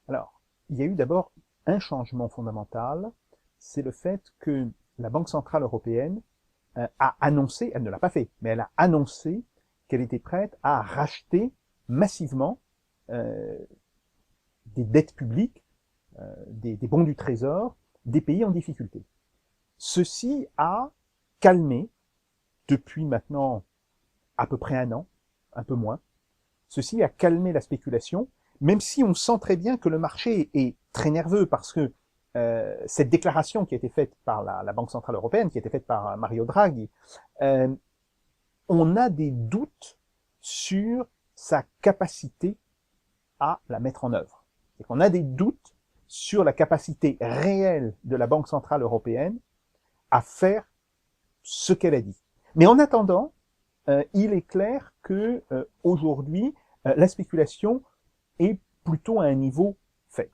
Alors, il y a eu d'abord un changement fondamental, c'est le fait que la Banque centrale européenne a annoncé, elle ne l'a pas fait, mais elle a annoncé qu'elle était prête à racheter massivement des dettes publiques, des bons du trésor, des pays en difficulté. Ceci a calmé, depuis maintenant à peu près un an, un peu moins, ceci a calmé la spéculation, même si on sent très bien que le marché est très nerveux parce que cette déclaration qui a été faite par la Banque centrale européenne, qui a été faite par Mario Draghi, on a des doutes sur sa capacité à la mettre en œuvre. C'est qu'on a des doutes sur la capacité réelle de la Banque centrale européenne à faire ce qu'elle a dit. Mais en attendant, il est clair que aujourd'hui, la spéculation est plutôt à un niveau faible.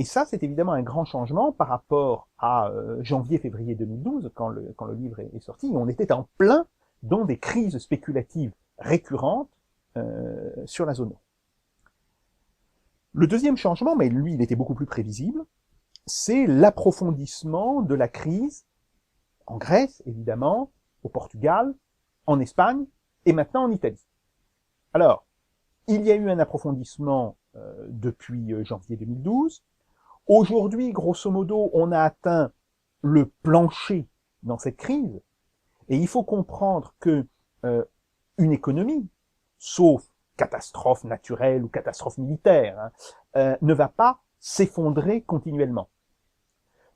Et ça, c'est évidemment un grand changement par rapport à janvier-février 2012, quand le livre est sorti. On était en plein dans des crises spéculatives récurrentes sur la zone euro. Le deuxième changement, mais lui, il était beaucoup plus prévisible, c'est l'approfondissement de la crise en Grèce, évidemment, au Portugal, en Espagne et maintenant en Italie. Alors, il y a eu un approfondissement depuis janvier 2012. Aujourd'hui, grosso modo, on a atteint le plancher dans cette crise. Et il faut comprendre que une économie, sauf catastrophe naturelle ou catastrophe militaire, ne va pas s'effondrer continuellement.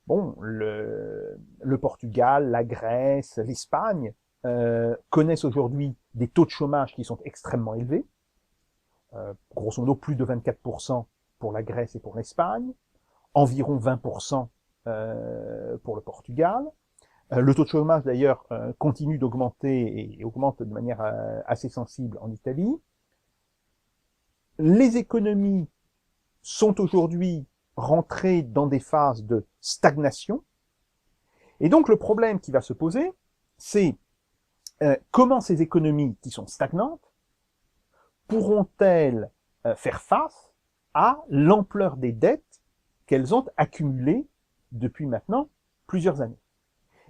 Bon, le Portugal, la Grèce, l'Espagne connaissent aujourd'hui des taux de chômage qui sont extrêmement élevés, grosso modo plus de 24% pour la Grèce et pour l'Espagne, environ 20% pour le Portugal. Le taux de chômage, d'ailleurs, continue d'augmenter et augmente de manière assez sensible en Italie. Les économies sont aujourd'hui rentrées dans des phases de stagnation. Et donc, le problème qui va se poser, c'est comment ces économies qui sont stagnantes pourront-elles faire face à l'ampleur des dettes qu'elles ont accumulées depuis maintenant plusieurs années.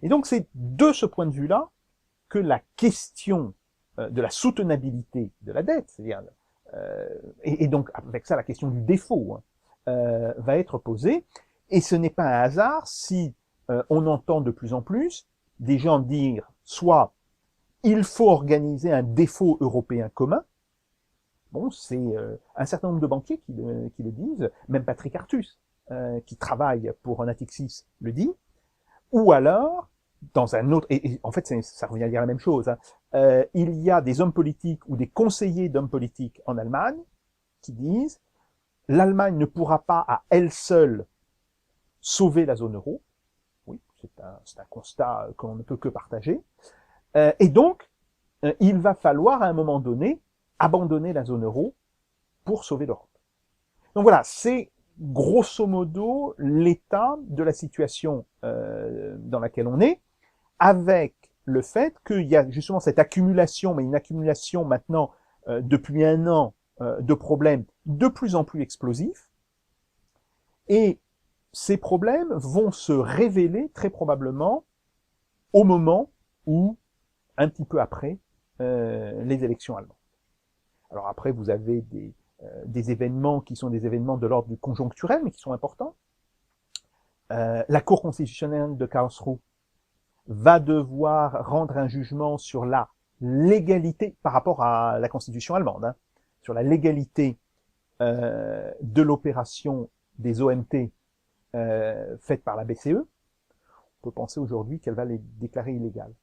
Et donc, c'est de ce point de vue-là que la question de la soutenabilité de la dette, c'est-à-dire et donc avec ça la question du défaut, va être posée. Et ce n'est pas un hasard si on entend de plus en plus des gens dire soit il faut organiser un défaut européen commun. Bon, c'est un certain nombre de banquiers qui le disent, même Patrick Artus, qui travaille pour Natixis, le dit. Ou alors, dans un autre, et en fait, ça revient à dire la même chose, hein, il y a des hommes politiques ou des conseillers d'hommes politiques en Allemagne qui disent l'Allemagne ne pourra pas à elle seule sauver la zone euro. Oui, c'est un constat qu'on ne peut que partager. Et donc, il va falloir à un moment donné abandonner la zone euro pour sauver l'Europe. Donc voilà, c'est grosso modo l'état de la situation dans laquelle on est, avec le fait qu'il y a justement cette accumulation, mais une accumulation maintenant depuis un an de problèmes de plus en plus explosifs, et ces problèmes vont se révéler très probablement au moment où, un petit peu après, les élections allemandes. Alors après, vous avez des événements qui sont des événements de l'ordre du conjoncturel, mais qui sont importants. La Cour constitutionnelle de Karlsruhe va devoir rendre un jugement sur la légalité, par rapport à la constitution allemande, hein, sur la légalité de l'opération des OMT faite par la BCE. On peut penser aujourd'hui qu'elle va les déclarer illégales.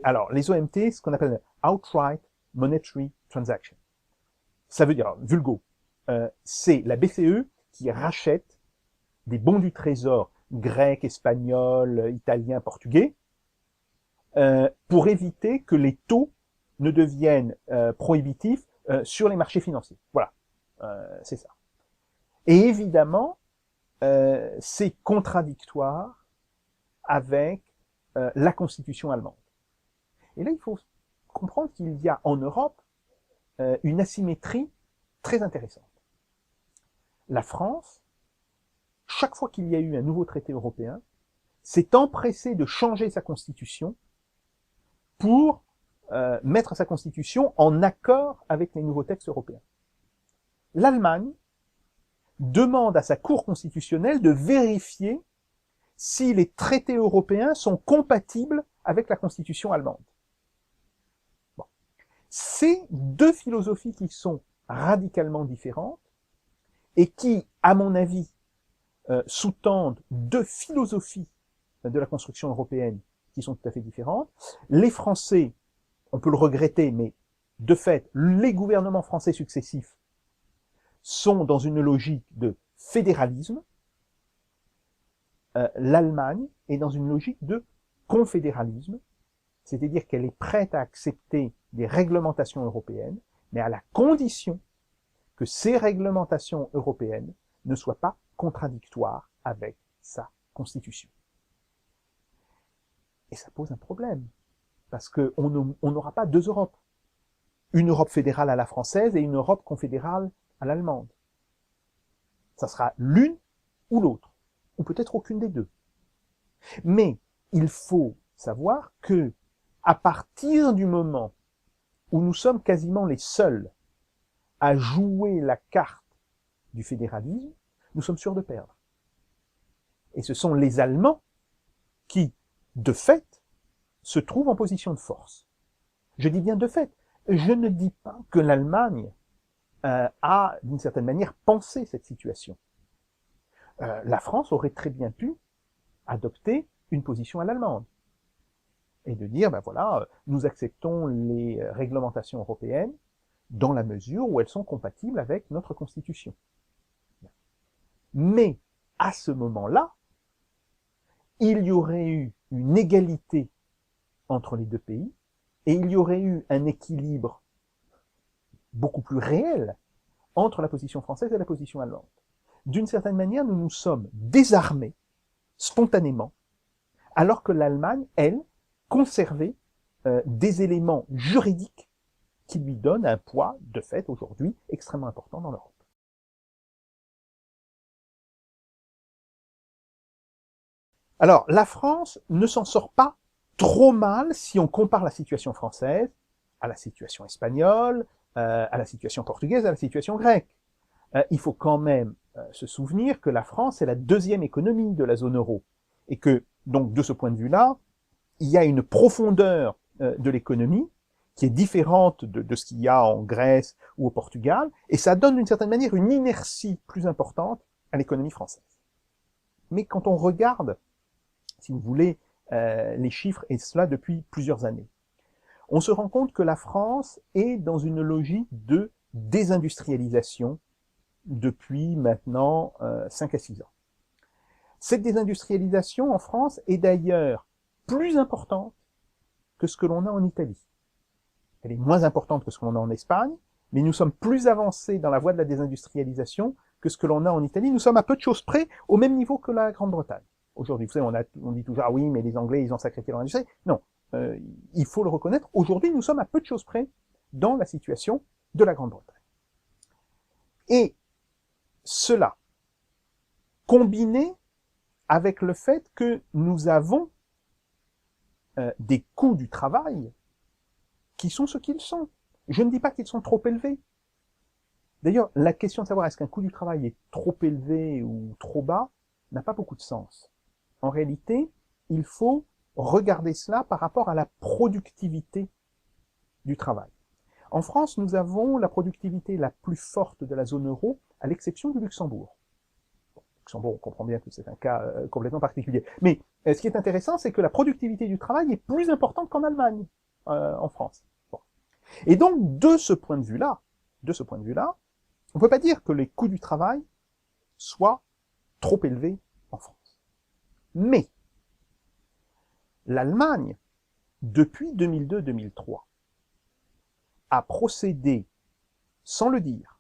Alors, les OMT, ce qu'on appelle Outright Monetary Transaction. Ça veut dire, vulgo, c'est la BCE qui rachète des bons du trésor grecs, espagnols, italiens, portugais, pour éviter que les taux ne deviennent prohibitifs sur les marchés financiers. Voilà, c'est ça. Et évidemment, c'est contradictoire avec la Constitution allemande. Et là, il faut comprendre qu'il y a en Europe une asymétrie très intéressante. La France, chaque fois qu'il y a eu un nouveau traité européen, s'est empressée de changer sa Constitution pour mettre sa Constitution en accord avec les nouveaux textes européens. L'Allemagne demande à sa Cour constitutionnelle de vérifier si les traités européens sont compatibles avec la Constitution allemande. Bon. C'est deux philosophies qui sont radicalement différentes et qui, à mon avis, sous-tendent deux philosophies de la construction européenne qui sont tout à fait différentes. Les Français, on peut le regretter, mais de fait, les gouvernements français successifs sont dans une logique de fédéralisme. L'Allemagne est dans une logique de confédéralisme, c'est-à-dire qu'elle est prête à accepter des réglementations européennes, mais à la condition que ces réglementations européennes ne soient pas contradictoires avec sa constitution. Et ça pose un problème, parce qu'on n'aura pas deux Europes. Une Europe fédérale à la française et une Europe confédérale à l'allemande. Ça sera l'une ou l'autre, ou peut-être aucune des deux. Mais il faut savoir que, à partir du moment où nous sommes quasiment les seuls à jouer la carte du fédéralisme, nous sommes sûrs de perdre. Et ce sont les Allemands qui, de fait, se trouvent en position de force. Je dis bien de fait. Je ne dis pas que l'Allemagne a, d'une certaine manière, pensé cette situation. La France aurait très bien pu adopter une position à l'allemande et de dire, ben voilà, nous acceptons les réglementations européennes dans la mesure où elles sont compatibles avec notre Constitution. Mais, à ce moment-là, il y aurait eu une égalité entre les deux pays, et il y aurait eu un équilibre beaucoup plus réel entre la position française et la position allemande. D'une certaine manière, nous nous sommes désarmés spontanément, alors que l'Allemagne, elle, conservait des éléments juridiques qui lui donnent un poids, de fait, aujourd'hui, extrêmement important dans l'Europe. Alors, la France ne s'en sort pas trop mal si on compare la situation française à la situation espagnole, à la situation portugaise, à la situation grecque. Il faut quand même se souvenir que la France est la deuxième économie de la zone euro. Et que, donc, de ce point de vue-là, il y a une profondeur de l'économie qui est différente de ce qu'il y a en Grèce ou au Portugal, et ça donne d'une certaine manière une inertie plus importante à l'économie française. Mais quand on regarde, si vous voulez, les chiffres, et cela depuis plusieurs années, on se rend compte que la France est dans une logique de désindustrialisation depuis maintenant 5 à 6 ans. Cette désindustrialisation en France est d'ailleurs plus importante que ce que l'on a en Italie. Elle est moins importante que ce que l'on a en Espagne, mais nous sommes plus avancés dans la voie de la désindustrialisation que ce que l'on a en Italie. Nous sommes à peu de choses près au même niveau que la Grande-Bretagne. Aujourd'hui, vous savez, on dit toujours, ah oui, mais les Anglais, ils ont sacrifié leur industrie. Non, il faut le reconnaître. Aujourd'hui, nous sommes à peu de choses près dans la situation de la Grande-Bretagne. Et cela, combiné avec le fait que nous avons des coûts du travail qui sont ce qu'ils sont. Je ne dis pas qu'ils sont trop élevés. D'ailleurs, la question de savoir est-ce qu'un coût du travail est trop élevé ou trop bas n'a pas beaucoup de sens. En réalité, il faut regarder cela par rapport à la productivité du travail. En France, nous avons la productivité la plus forte de la zone euro, à l'exception du Luxembourg. Bon, Luxembourg, on comprend bien que c'est un cas complètement particulier. Mais ce qui est intéressant, c'est que la productivité du travail est plus importante qu'en Allemagne, en France. Bon. Et donc, de ce point de vue-là, on ne peut pas dire que les coûts du travail soient trop élevés en France. Mais l'Allemagne depuis 2002-2003, a procédé, sans le dire,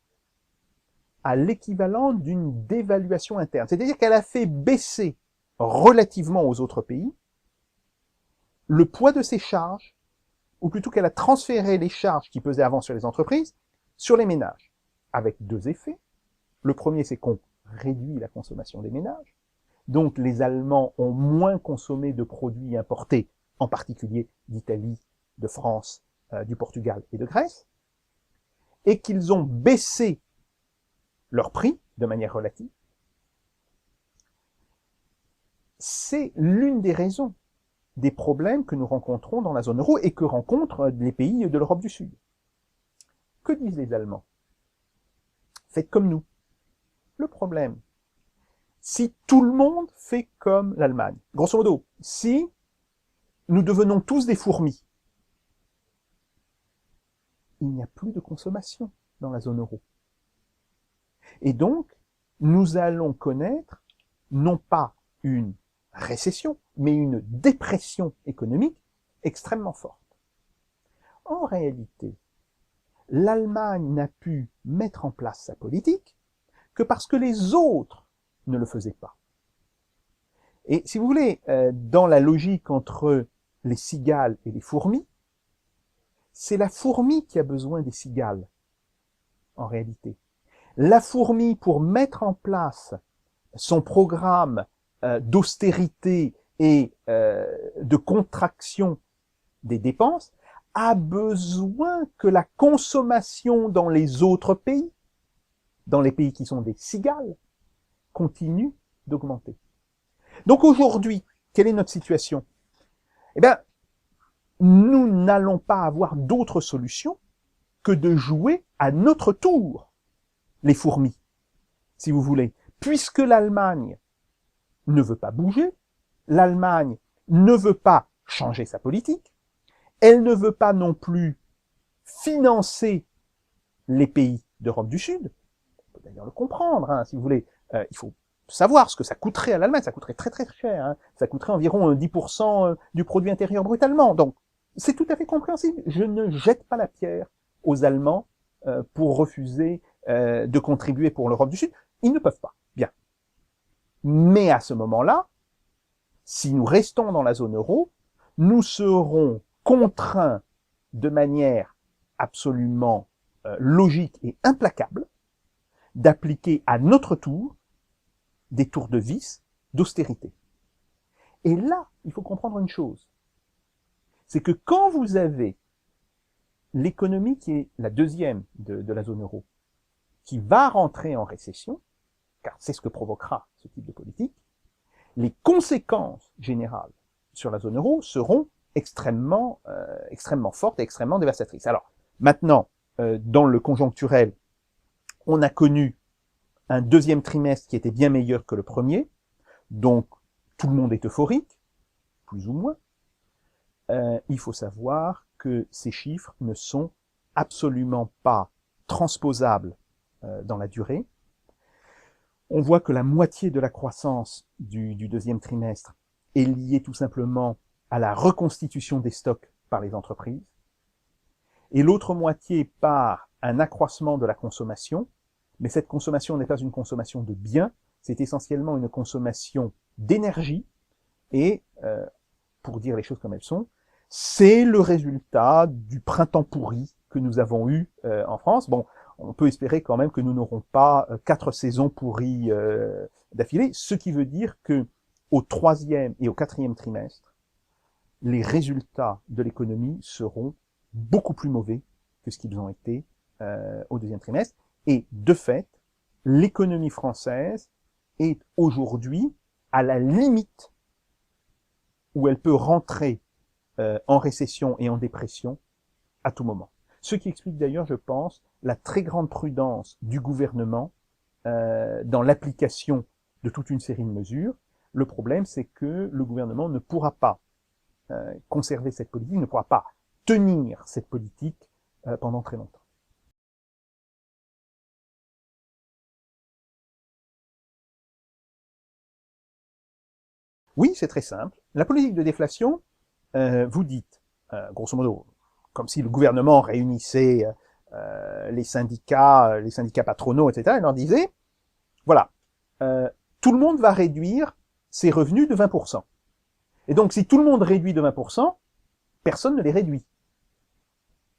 à l'équivalent d'une dévaluation interne. C'est-à-dire qu'elle a fait baisser relativement aux autres pays le poids de ses charges, ou plutôt qu'elle a transféré les charges qui pesaient avant sur les entreprises sur les ménages, avec deux effets. Le premier, c'est qu'on réduit la consommation des ménages. Donc les Allemands ont moins consommé de produits importés, en particulier d'Italie, de France, du Portugal et de Grèce, et qu'ils ont baissé leur prix de manière relative. C'est l'une des raisons des problèmes que nous rencontrons dans la zone euro et que rencontrent les pays de l'Europe du Sud. Que disent les Allemands? Faites comme nous. Le problème, si tout le monde fait comme l'Allemagne, grosso modo, si nous devenons tous des fourmis, il n'y a plus de consommation dans la zone euro. Et donc, nous allons connaître non pas une récession, mais une dépression économique extrêmement forte. En réalité, l'Allemagne n'a pu mettre en place sa politique que parce que les autres ne le faisaient pas. Et si vous voulez, dans la logique entre les cigales et les fourmis, c'est la fourmi qui a besoin des cigales, en réalité. La fourmi, pour mettre en place son programme d'austérité et de contraction des dépenses, a besoin que la consommation dans les autres pays, dans les pays qui sont des cigales, continue d'augmenter. Donc aujourd'hui, quelle est notre situation? Eh bien, nous n'allons pas avoir d'autre solution que de jouer à notre tour les fourmis, si vous voulez. Puisque l'Allemagne ne veut pas bouger, l'Allemagne ne veut pas changer sa politique, elle ne veut pas non plus financer les pays d'Europe du Sud. On peut d'ailleurs le comprendre, hein, si vous voulez. Il faut savoir ce que ça coûterait à l'Allemagne. Ça coûterait très très cher. Hein. Ça coûterait environ 10% du produit intérieur brut allemand. Donc, c'est tout à fait compréhensible. Je ne jette pas la pierre aux Allemands pour refuser de contribuer pour l'Europe du Sud. Ils ne peuvent pas. Bien. Mais à ce moment-là, si nous restons dans la zone euro, nous serons contraints de manière absolument logique et implacable d'appliquer à notre tour des tours de vis d'austérité. Et là, il faut comprendre une chose, c'est que quand vous avez l'économie qui est la deuxième de la zone euro, qui va rentrer en récession, car c'est ce que provoquera ce type de politique, les conséquences générales sur la zone euro seront extrêmement fortes et extrêmement dévastatrices. Alors, maintenant, dans le conjoncturel, on a connu un deuxième trimestre qui était bien meilleur que le premier, donc tout le monde est euphorique, plus ou moins. Il faut savoir que ces chiffres ne sont absolument pas transposables dans la durée. On voit que la moitié de la croissance du deuxième trimestre est liée tout simplement à la reconstitution des stocks par les entreprises, et l'autre moitié par un accroissement de la consommation, mais cette consommation n'est pas une consommation de biens, c'est essentiellement une consommation d'énergie, et pour dire les choses comme elles sont, c'est le résultat du printemps pourri que nous avons eu en France. Bon, on peut espérer quand même que nous n'aurons pas 4 saisons pourries d'affilée, ce qui veut dire que au troisième et au quatrième trimestre, les résultats de l'économie seront beaucoup plus mauvais que ce qu'ils ont été au deuxième trimestre. Et de fait, l'économie française est aujourd'hui à la limite où elle peut rentrer en récession et en dépression à tout moment. Ce qui explique d'ailleurs, je pense, la très grande prudence du gouvernement dans l'application de toute une série de mesures. Le problème, c'est que le gouvernement ne pourra pas conserver cette politique, ne pourra pas tenir cette politique pendant très longtemps. Oui, c'est très simple. La politique de déflation, vous dites, grosso modo, comme si le gouvernement réunissait les syndicats patronaux, etc., et leur disait, voilà, tout le monde va réduire ses revenus de 20%. Et donc, si tout le monde réduit de 20%, personne ne les réduit,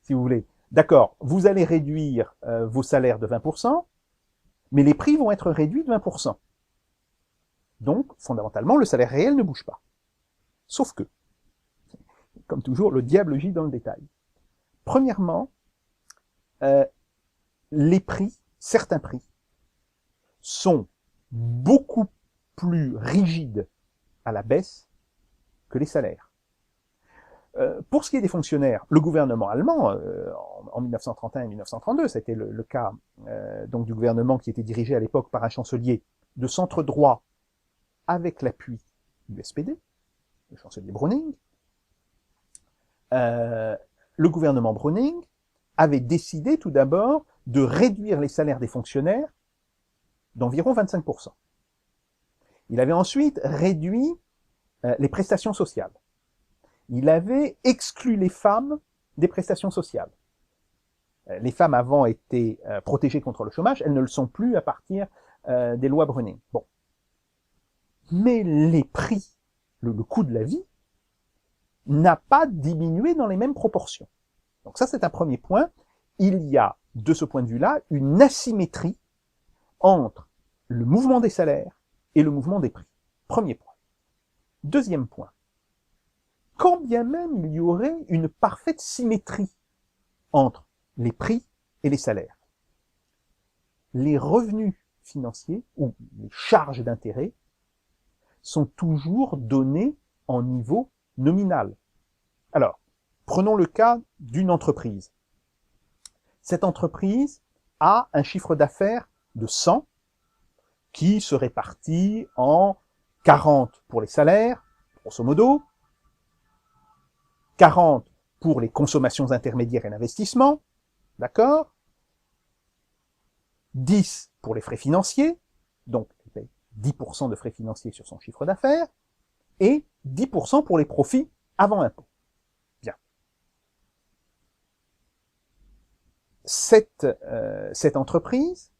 si vous voulez. D'accord, vous allez réduire vos salaires de 20%, mais les prix vont être réduits de 20%. Donc, fondamentalement, le salaire réel ne bouge pas. Sauf que, comme toujours, le diable gît dans le détail. Premièrement, les prix, certains prix, sont beaucoup plus rigides à la baisse que les salaires. Pour ce qui est des fonctionnaires, le gouvernement allemand, en 1931 et 1932, c'était le cas donc du gouvernement qui était dirigé à l'époque par un chancelier de centre droit avec l'appui du SPD, le chancelier Browning. Le gouvernement Browning avait décidé tout d'abord de réduire les salaires des fonctionnaires d'environ 25%. Il avait ensuite réduit les prestations sociales. Il avait exclu les femmes des prestations sociales. Les femmes avant étaient protégées contre le chômage, elles ne le sont plus à partir des lois Browning. Bon. Mais les prix, le coût de la vie, n'a pas diminué dans les mêmes proportions. Donc ça, c'est un premier point. Il y a, de ce point de vue-là, une asymétrie entre le mouvement des salaires et le mouvement des prix. Premier point. Deuxième point. Quand bien même il y aurait une parfaite symétrie entre les prix et les salaires, les revenus financiers ou les charges d'intérêt sont toujours donnés en niveau nominal. Alors, prenons le cas d'une entreprise. Cette entreprise a un chiffre d'affaires de 100 qui se répartit en 40 pour les salaires, grosso modo, 40 pour les consommations intermédiaires et l'investissement, d'accord, 10 pour les frais financiers, donc elle paye 10% de frais financiers sur son chiffre d'affaires, et 10% pour les profits avant impôt. Bien. Cette entreprise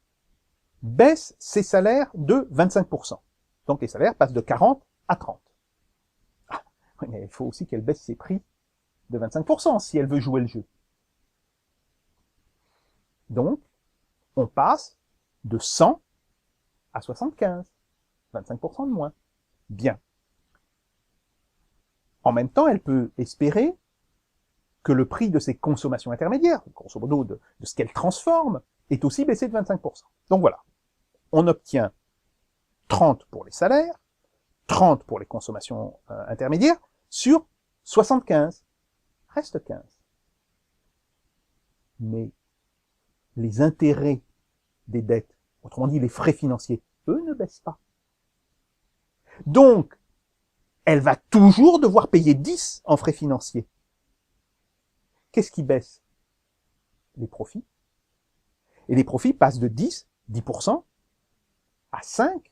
baisse ses salaires de 25%. Donc les salaires passent de 40 à 30. Ah, mais il faut aussi qu'elle baisse ses prix de 25% si elle veut jouer le jeu. Donc, on passe de 100 à 75. 25% de moins. Bien. En même temps, elle peut espérer que le prix de ses consommations intermédiaires, grosso modo de ce qu'elle transforme, est aussi baissé de 25%. Donc voilà. On obtient 30 pour les salaires, 30 pour les consommations intermédiaires, sur 75. Reste 15. Mais les intérêts des dettes, autrement dit les frais financiers, eux ne baissent pas. Donc, elle va toujours devoir payer 10 en frais financiers. Qu'est-ce qui baisse? Les profits. Et les profits passent de 10% à 5.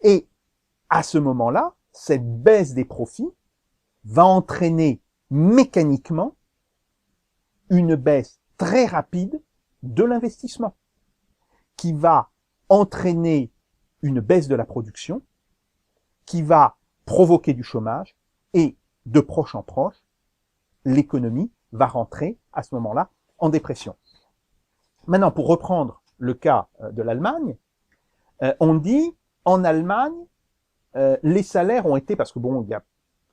Et à ce moment-là, cette baisse des profits va entraîner mécaniquement une baisse très rapide de l'investissement, qui va entraîner une baisse de la production, qui va provoquer du chômage, et de proche en proche, l'économie va rentrer à ce moment-là en dépression. Maintenant, pour reprendre le cas de l'Allemagne, on dit en Allemagne, les salaires ont été, parce que bon,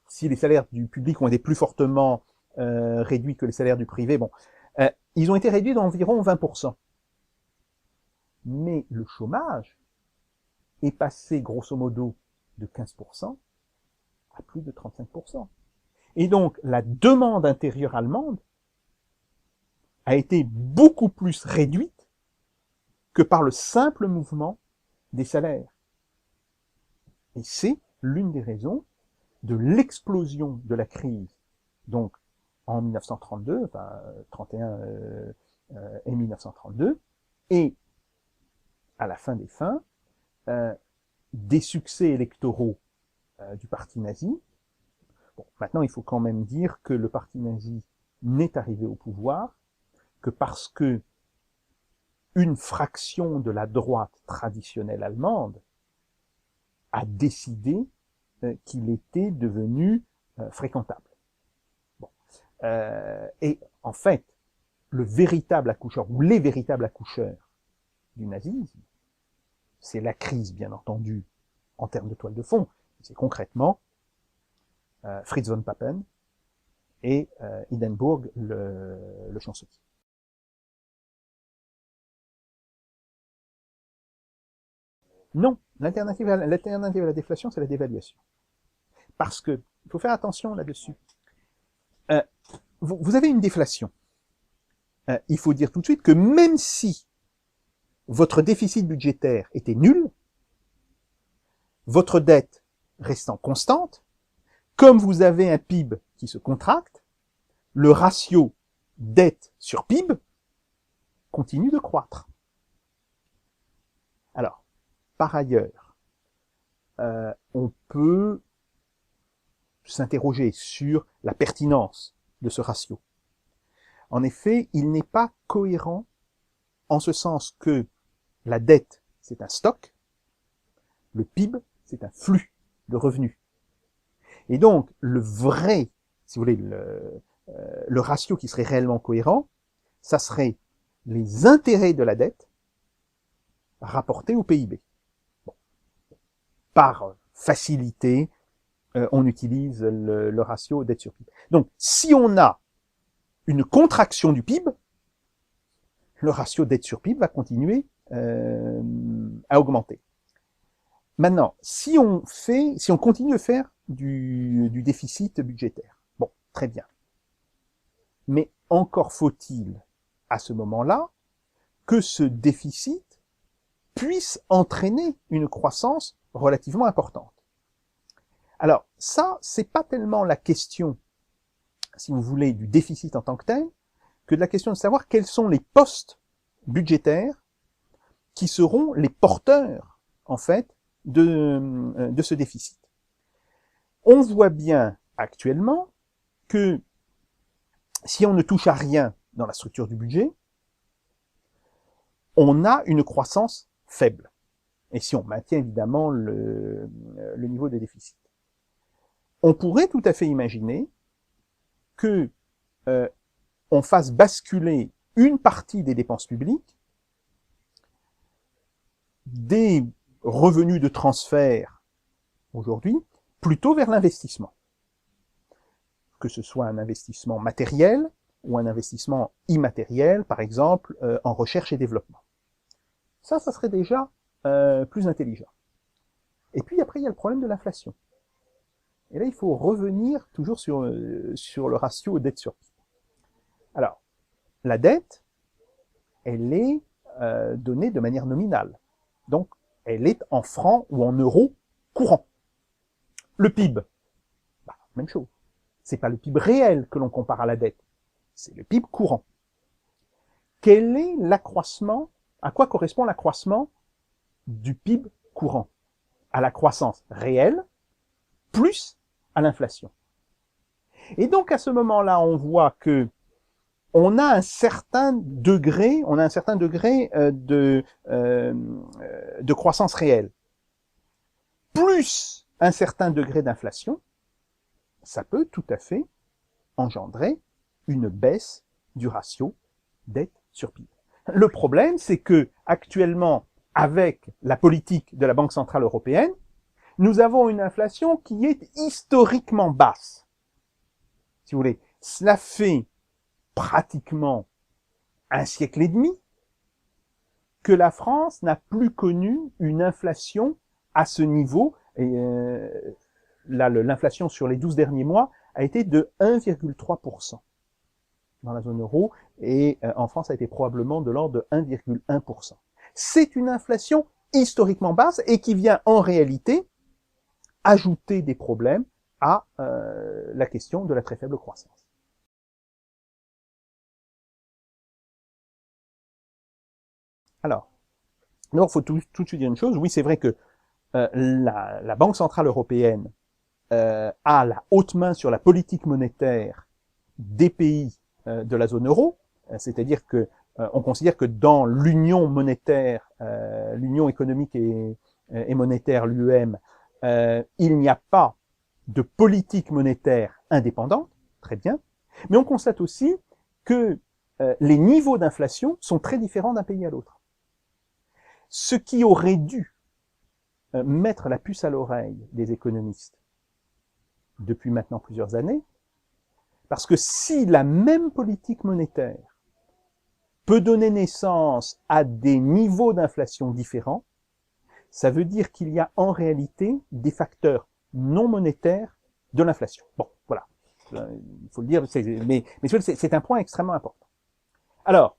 si les salaires du public ont été plus fortement réduits que les salaires du privé, bon, ils ont été réduits d'environ 20%. Mais le chômage est passé grosso modo de 15% à plus de 35%. Et donc, la demande intérieure allemande a été beaucoup plus réduite que par le simple mouvement des salaires. Et c'est l'une des raisons de l'explosion de la crise. Donc, en 1932, enfin, 31 et 1932, et à la fin des fins, des succès électoraux du parti nazi. Bon, maintenant, il faut quand même dire que le parti nazi n'est arrivé au pouvoir que parce que une fraction de la droite traditionnelle allemande a décidé qu'il était devenu fréquentable. Bon. Et en fait, le véritable accoucheur, ou les véritables accoucheurs du nazisme, c'est la crise, bien entendu, en termes de toile de fond, c'est concrètement Fritz von Papen et Hindenburg, le chancelier. Non, l'alternative à la déflation, c'est la dévaluation. Parce que, il faut faire attention là-dessus. Vous avez une déflation. Il faut dire tout de suite que même si votre déficit budgétaire était nul, votre dette restant constante, comme vous avez un PIB qui se contracte, le ratio dette sur PIB continue de croître. Alors, par ailleurs, on peut s'interroger sur la pertinence de ce ratio. En effet, il n'est pas cohérent en ce sens que la dette, c'est un stock, le PIB, c'est un flux de revenus. Et donc, le vrai, si vous voulez, le ratio qui serait réellement cohérent, ça serait les intérêts de la dette rapportés au PIB. Bon. Par facilité, on utilise le ratio dette sur PIB. Donc, si on a une contraction du PIB, le ratio dette sur PIB va continuer à augmenter. Maintenant, si on continue de faire du déficit budgétaire, bon, très bien. Mais encore faut-il, à ce moment-là, que ce déficit puisse entraîner une croissance relativement importante. Alors, ça, c'est pas tellement la question, si vous voulez, du déficit en tant que tel, que de la question de savoir quels sont les postes budgétaires qui seront les porteurs, en fait, de ce déficit. On voit bien actuellement que si on ne touche à rien dans la structure du budget, on a une croissance faible. Et si on maintient évidemment le niveau de déficit. On pourrait tout à fait imaginer que on fasse basculer une partie des dépenses publiques des revenus de transfert aujourd'hui plutôt vers l'investissement. Que ce soit un investissement matériel ou un investissement immatériel, par exemple en recherche et développement. Ça serait déjà plus intelligent. Et puis après, il y a le problème de l'inflation. Et là, il faut revenir toujours sur le ratio dette sur PIB. Alors, la dette, elle est donnée de manière nominale. Donc, elle est en francs ou en euros courants. Le PIB, bah, même chose. C'est pas le PIB réel que l'on compare à la dette, c'est le PIB courant. Quel est l'accroissement, à quoi correspond l'accroissement du PIB courant? À la croissance réelle plus à l'inflation. Et donc à ce moment-là, on voit que on a un certain degré, de croissance réelle, plus un certain degré d'inflation, ça peut tout à fait engendrer une baisse du ratio dette sur PIB. Le problème, c'est que actuellement, avec la politique de la Banque centrale européenne, nous avons une inflation qui est historiquement basse. Si vous voulez, cela fait pratiquement un siècle et demi que la France n'a plus connu une inflation à ce niveau. Et là, l'inflation sur les 12 derniers mois a été de 1,3% dans la zone euro, et en France, ça a été probablement de l'ordre de 1,1%. C'est une inflation historiquement basse et qui vient en réalité ajouter des problèmes à la question de la très faible croissance. Alors, d'abord, il faut tout de suite dire une chose. Oui, c'est vrai que la Banque centrale européenne a la haute main sur la politique monétaire des pays de la zone euro, c'est-à-dire que on considère que dans l'union monétaire, l'union économique et monétaire, l'UEM, il n'y a pas de politique monétaire indépendante, très bien, mais on constate aussi que les niveaux d'inflation sont très différents d'un pays à l'autre. Ce qui aurait dû mettre la puce à l'oreille des économistes depuis maintenant plusieurs années, parce que si la même politique monétaire peut donner naissance à des niveaux d'inflation différents, ça veut dire qu'il y a en réalité des facteurs non monétaires de l'inflation. Bon, voilà, il faut le dire, mais c'est un point extrêmement important. Alors,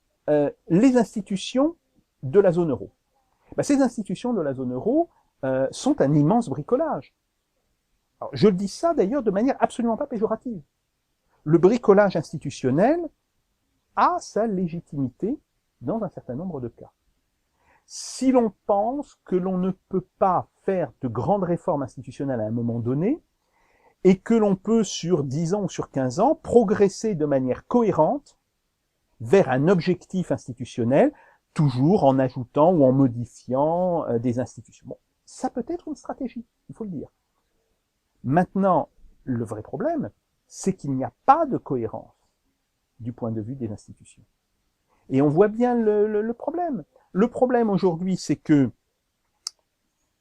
les institutions de la zone euro. Ben, ces institutions de la zone euro sont un immense bricolage. Alors, je dis ça d'ailleurs de manière absolument pas péjorative. Le bricolage institutionnel a sa légitimité dans un certain nombre de cas. Si l'on pense que l'on ne peut pas faire de grandes réformes institutionnelles à un moment donné, et que l'on peut, sur 10 ans ou sur 15 ans, progresser de manière cohérente vers un objectif institutionnel, toujours en ajoutant ou en modifiant des institutions. Bon, ça peut être une stratégie, il faut le dire. Maintenant, le vrai problème, c'est qu'il n'y a pas de cohérence du point de vue des institutions. Et on voit bien le problème. Le problème aujourd'hui, c'est que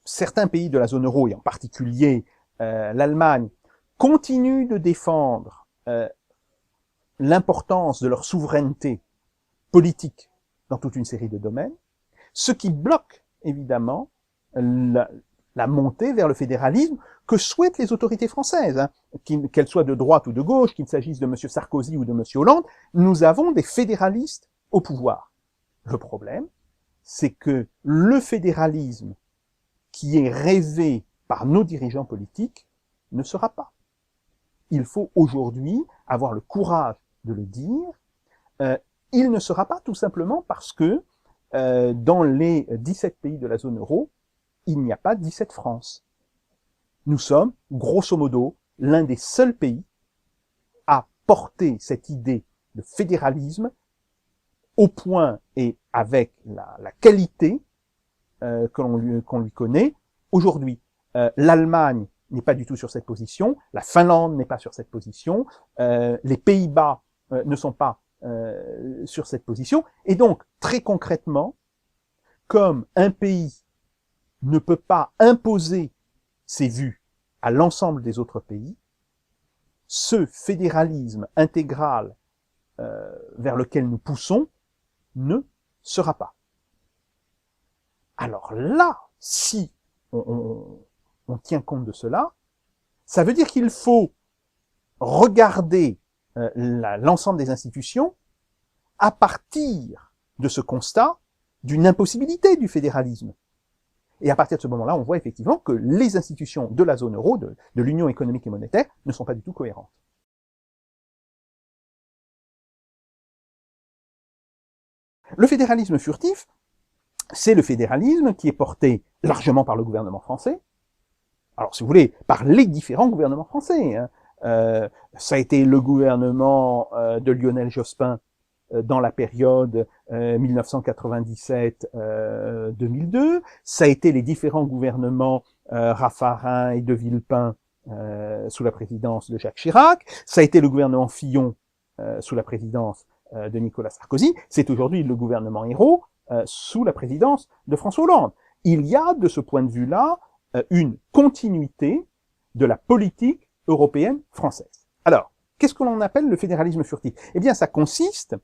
certains pays de la zone euro, et en particulier l'Allemagne, continuent de défendre l'importance de leur souveraineté politique dans toute une série de domaines, ce qui bloque évidemment la montée vers le fédéralisme que souhaitent les autorités françaises, hein, qu'elles soient de droite ou de gauche, qu'il s'agisse de M. Sarkozy ou de M. Hollande. Nous avons des fédéralistes au pouvoir. Le problème, c'est que le fédéralisme qui est rêvé par nos dirigeants politiques ne sera pas. Il faut aujourd'hui avoir le courage de le dire. Il ne sera pas tout simplement parce que dans les 17 pays de la zone euro, il n'y a pas 17 France. Nous sommes, grosso modo, l'un des seuls pays à porter cette idée de fédéralisme au point et avec la qualité qu'on lui connaît aujourd'hui. L'Allemagne n'est pas du tout sur cette position, la Finlande n'est pas sur cette position, les Pays-Bas ne sont pas sur cette position, et donc, très concrètement, comme un pays ne peut pas imposer ses vues à l'ensemble des autres pays, ce fédéralisme intégral vers lequel nous poussons ne sera pas. Alors là, si on tient compte de cela, ça veut dire qu'il faut regarder l'ensemble des institutions à partir de ce constat d'une impossibilité du fédéralisme. Et à partir de ce moment-là, on voit effectivement que les institutions de la zone euro, de l'Union économique et monétaire, ne sont pas du tout cohérentes. Le fédéralisme furtif, c'est le fédéralisme qui est porté largement par le gouvernement français. Alors, si vous voulez, par les différents gouvernements français. Hein. Ça a été le gouvernement de Lionel Jospin dans la période 1997-2002. Ça a été les différents gouvernements Raffarin et de Villepin sous la présidence de Jacques Chirac. Ça a été le gouvernement Fillon sous la présidence de Nicolas Sarkozy. C'est aujourd'hui le gouvernement Ayrault sous la présidence de François Hollande. Il y a de ce point de vue-là une continuité de la politique européenne française. Alors, qu'est-ce que l'on appelle le fédéralisme furtif? Eh bien, ça consiste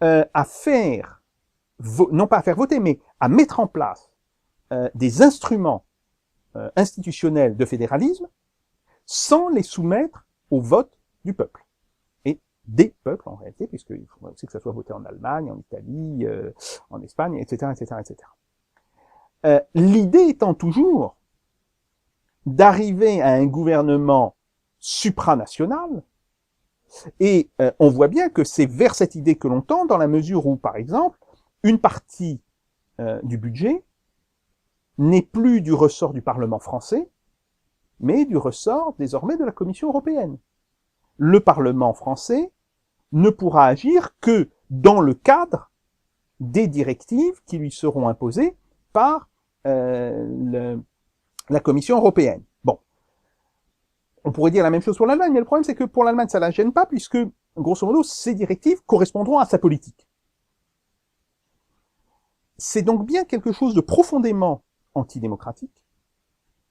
à faire, non pas à faire voter, mais à mettre en place des instruments institutionnels de fédéralisme sans les soumettre au vote du peuple. Et des peuples, en réalité, puisqu'il faudrait aussi que ça soit voté en Allemagne, en Italie, en Espagne, etc., etc., etc. L'idée étant toujours d'arriver à un gouvernement supranational, et on voit bien que c'est vers cette idée que l'on tend, dans la mesure où, par exemple, une partie du budget n'est plus du ressort du Parlement français, mais du ressort désormais de la Commission européenne. Le Parlement français ne pourra agir que dans le cadre des directives qui lui seront imposées par la Commission européenne. Bon, on pourrait dire la même chose pour l'Allemagne, mais le problème c'est que pour l'Allemagne ça ne la gêne pas puisque, grosso modo, ces directives correspondront à sa politique. C'est donc bien quelque chose de profondément antidémocratique,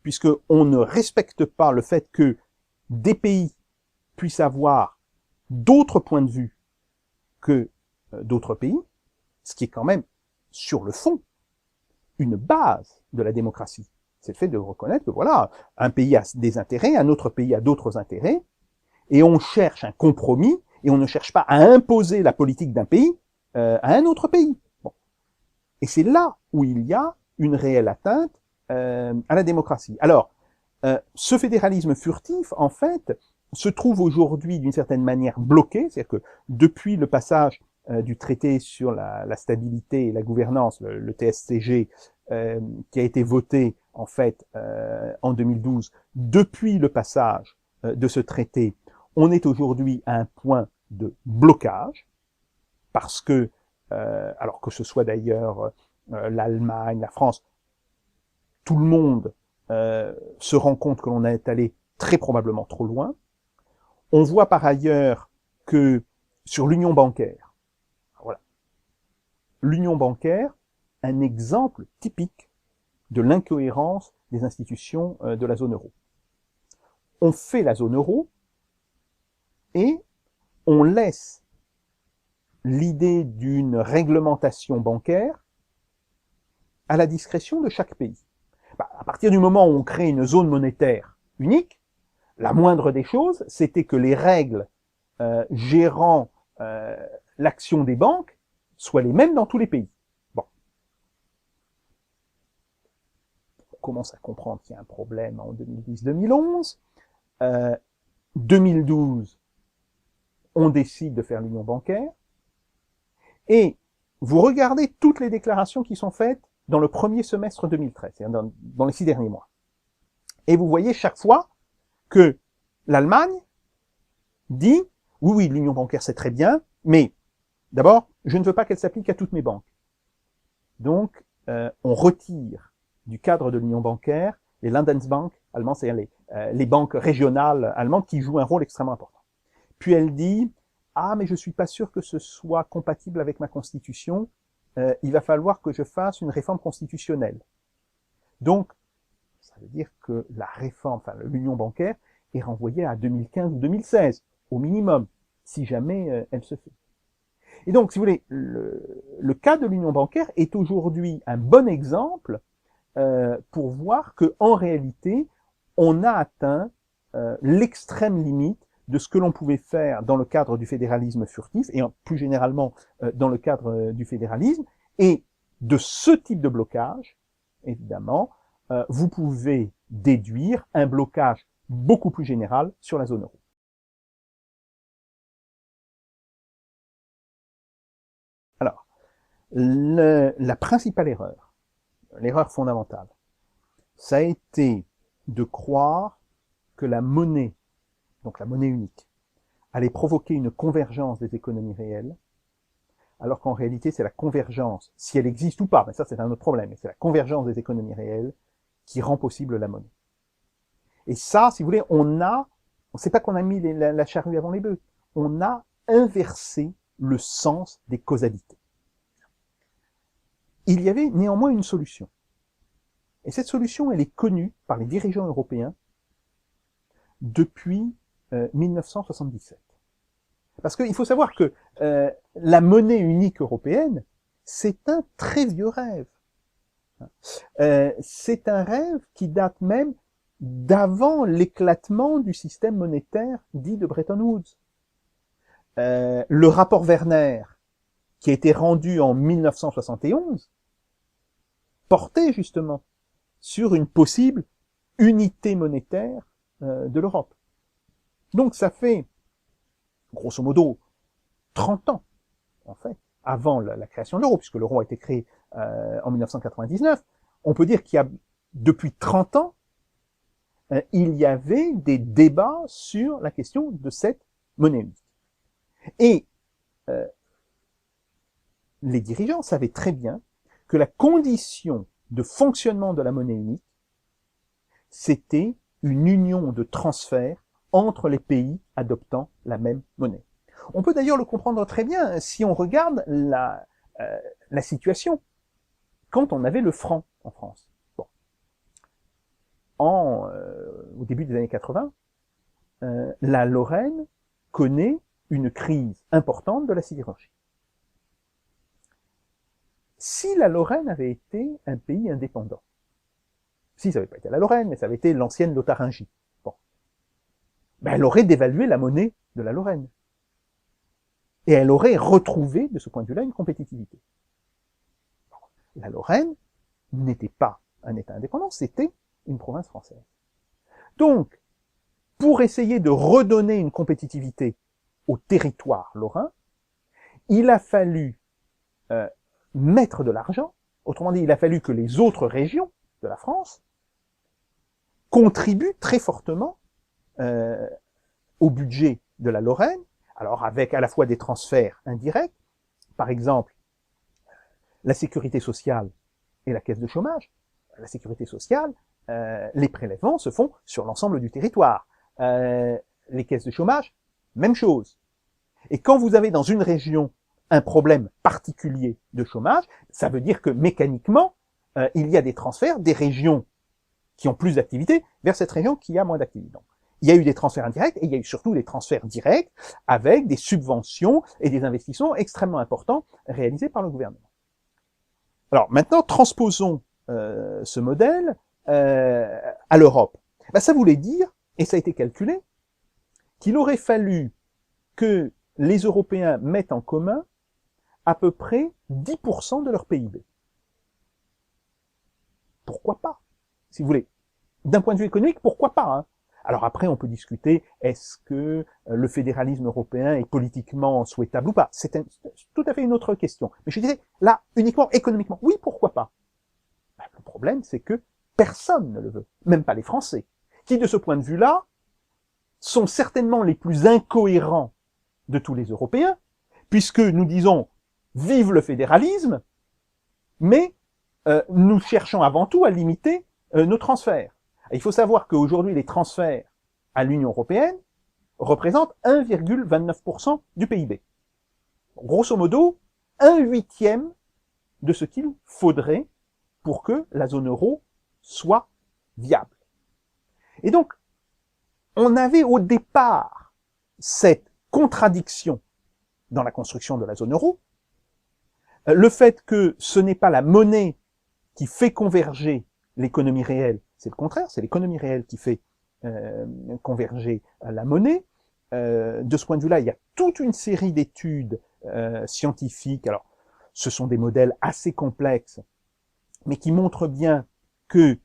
puisqu'on ne respecte pas le fait que des pays puissent avoir d'autres points de vue que d'autres pays, ce qui est quand même, sur le fond, une base de la démocratie. C'est le fait de reconnaître que voilà, un pays a des intérêts, un autre pays a d'autres intérêts, et on cherche un compromis, et on ne cherche pas à imposer la politique d'un pays à un autre pays. Bon. Et c'est là où il y a une réelle atteinte à la démocratie. Alors, ce fédéralisme furtif, en fait, se trouve aujourd'hui d'une certaine manière bloqué, c'est-à-dire que depuis le passage du traité sur la stabilité et la gouvernance, le TSCG, qui a été voté en fait en 2012, depuis le passage de ce traité, on est aujourd'hui à un point de blocage, parce que, alors que ce soit d'ailleurs l'Allemagne, la France, tout le monde se rend compte que l'on est allé très probablement trop loin. On voit par ailleurs que sur l'union bancaire, voilà, l'union bancaire, un exemple typique de l'incohérence des institutions de la zone euro. On fait la zone euro et on laisse l'idée d'une réglementation bancaire à la discrétion de chaque pays. À partir du moment où on crée une zone monétaire unique, la moindre des choses, c'était que les règles gérant l'action des banques soient les mêmes dans tous les pays. Bon. On commence à comprendre qu'il y a un problème en 2010-2011. 2012, on décide de faire l'union bancaire. Et vous regardez toutes les déclarations qui sont faites dans le premier semestre 2013, c'est-à-dire dans les 6 derniers mois. Et vous voyez chaque fois que l'Allemagne dit « Oui, oui, l'union bancaire, c'est très bien, mais d'abord, je ne veux pas qu'elle s'applique à toutes mes banques. » Donc, on retire du cadre de l'union bancaire les Landesbank allemands, c'est-à-dire les banques régionales allemandes qui jouent un rôle extrêmement important. Puis elle dit « Ah, mais je suis pas sûr que ce soit compatible avec ma constitution, il va falloir que je fasse une réforme constitutionnelle. » Donc, ça veut dire que la réforme, enfin l'union bancaire, est renvoyée à 2015 ou 2016, au minimum, si jamais elle se fait. Et donc, si vous voulez, le cas de l'union bancaire est aujourd'hui un bon exemple pour voir que en réalité, on a atteint l'extrême limite de ce que l'on pouvait faire dans le cadre du fédéralisme furtif, et plus généralement dans le cadre du fédéralisme, et de ce type de blocage, évidemment, vous pouvez déduire un blocage beaucoup plus général sur la zone euro. Alors, la principale erreur, l'erreur fondamentale, ça a été de croire que la monnaie, donc la monnaie unique, allait provoquer une convergence des économies réelles, alors qu'en réalité, c'est la convergence, si elle existe ou pas, mais ça c'est un autre problème, mais c'est la convergence des économies réelles qui rend possible la monnaie. Et ça, si vous voulez, on sait pas qu'on a mis la charrue avant les bœufs, on a inversé le sens des causalités. Il y avait néanmoins une solution. Et cette solution, elle est connue par les dirigeants européens depuis 1977. Parce qu'il faut savoir que la monnaie unique européenne, c'est un très vieux rêve. C'est un rêve qui date même d'avant l'éclatement du système monétaire dit de Bretton Woods. Le rapport Werner, qui a été rendu en 1971, portait justement sur une possible unité monétaire de l'Europe. Donc ça fait, grosso modo, 30 ans, en fait, avant la création de l'euro, puisque l'euro a été créé en 1999, on peut dire qu'il y a, depuis 30 ans, il y avait des débats sur la question de cette monnaie unique. Et les dirigeants savaient très bien que la condition de fonctionnement de la monnaie unique, c'était une union de transferts entre les pays adoptant la même monnaie. On peut d'ailleurs le comprendre très bien si on regarde la situation quand on avait le franc en France. Bon. Au début des années 80, la Lorraine connaît une crise importante de la sidérurgie. Si la Lorraine avait été un pays indépendant, si ça n'avait pas été la Lorraine, mais ça avait été l'ancienne Lotharingie, bon, ben elle aurait dévalué la monnaie de la Lorraine. Et elle aurait retrouvé, de ce point de vue-là, une compétitivité. La Lorraine n'était pas un État indépendant, c'était une province française. Donc, pour essayer de redonner une compétitivité au territoire lorrain, il a fallu mettre de l'argent, autrement dit, il a fallu que les autres régions de la France contribuent très fortement au budget de la Lorraine, alors avec à la fois des transferts indirects, par exemple, la sécurité sociale et la caisse de chômage. La sécurité sociale, les prélèvements se font sur l'ensemble du territoire. Les caisses de chômage, même chose. Et quand vous avez dans une région un problème particulier de chômage, ça veut dire que mécaniquement, il y a des transferts des régions qui ont plus d'activité vers cette région qui a moins d'activité. Donc, il y a eu des transferts indirects et il y a eu surtout des transferts directs avec des subventions et des investissements extrêmement importants réalisés par le gouvernement. Alors maintenant, transposons ce modèle à l'Europe. Ben, ça voulait dire, et ça a été calculé, qu'il aurait fallu que les Européens mettent en commun à peu près 10% de leur PIB. Pourquoi pas? Si vous voulez, d'un point de vue économique, pourquoi pas, hein? Alors après, on peut discuter, est-ce que le fédéralisme européen est politiquement souhaitable ou pas? C'est tout à fait une autre question. Mais je disais, là, uniquement économiquement, oui, pourquoi pas? Ben, le problème, c'est que personne ne le veut, même pas les Français, qui, de ce point de vue-là, sont certainement les plus incohérents de tous les Européens, puisque nous disons « vive le fédéralisme », mais nous cherchons avant tout à limiter nos transferts. Il faut savoir qu'aujourd'hui, les transferts à l'Union européenne représentent 1,29% du PIB. Grosso modo, 1/8 de ce qu'il faudrait pour que la zone euro soit viable. Et donc, on avait au départ cette contradiction dans la construction de la zone euro, le fait que ce n'est pas la monnaie qui fait converger l'économie réelle, c'est le contraire, c'est l'économie réelle qui fait converger la monnaie. De ce point de vue-là, il y a toute une série d'études scientifiques. Alors, ce sont des modèles assez complexes, mais qui montrent bien que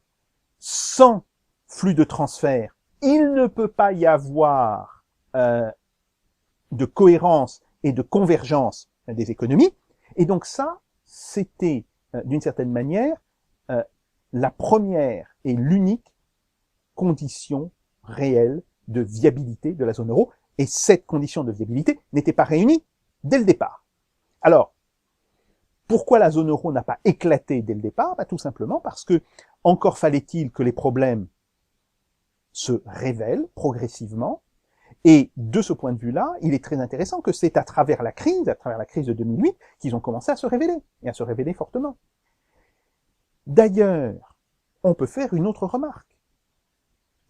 sans flux de transfert, il ne peut pas y avoir de cohérence et de convergence des économies. Et donc ça, c'était d'une certaine manière la première et l'unique condition réelle de viabilité de la zone euro. Et cette condition de viabilité n'était pas réunie dès le départ. Alors, pourquoi la zone euro n'a pas éclaté dès le départ? Tout simplement parce que encore fallait-il que les problèmes se révèlent progressivement. Et de ce point de vue-là, il est très intéressant que c'est à travers la crise de 2008, qu'ils ont commencé à se révéler, et à se révéler fortement. D'ailleurs, on peut faire une autre remarque.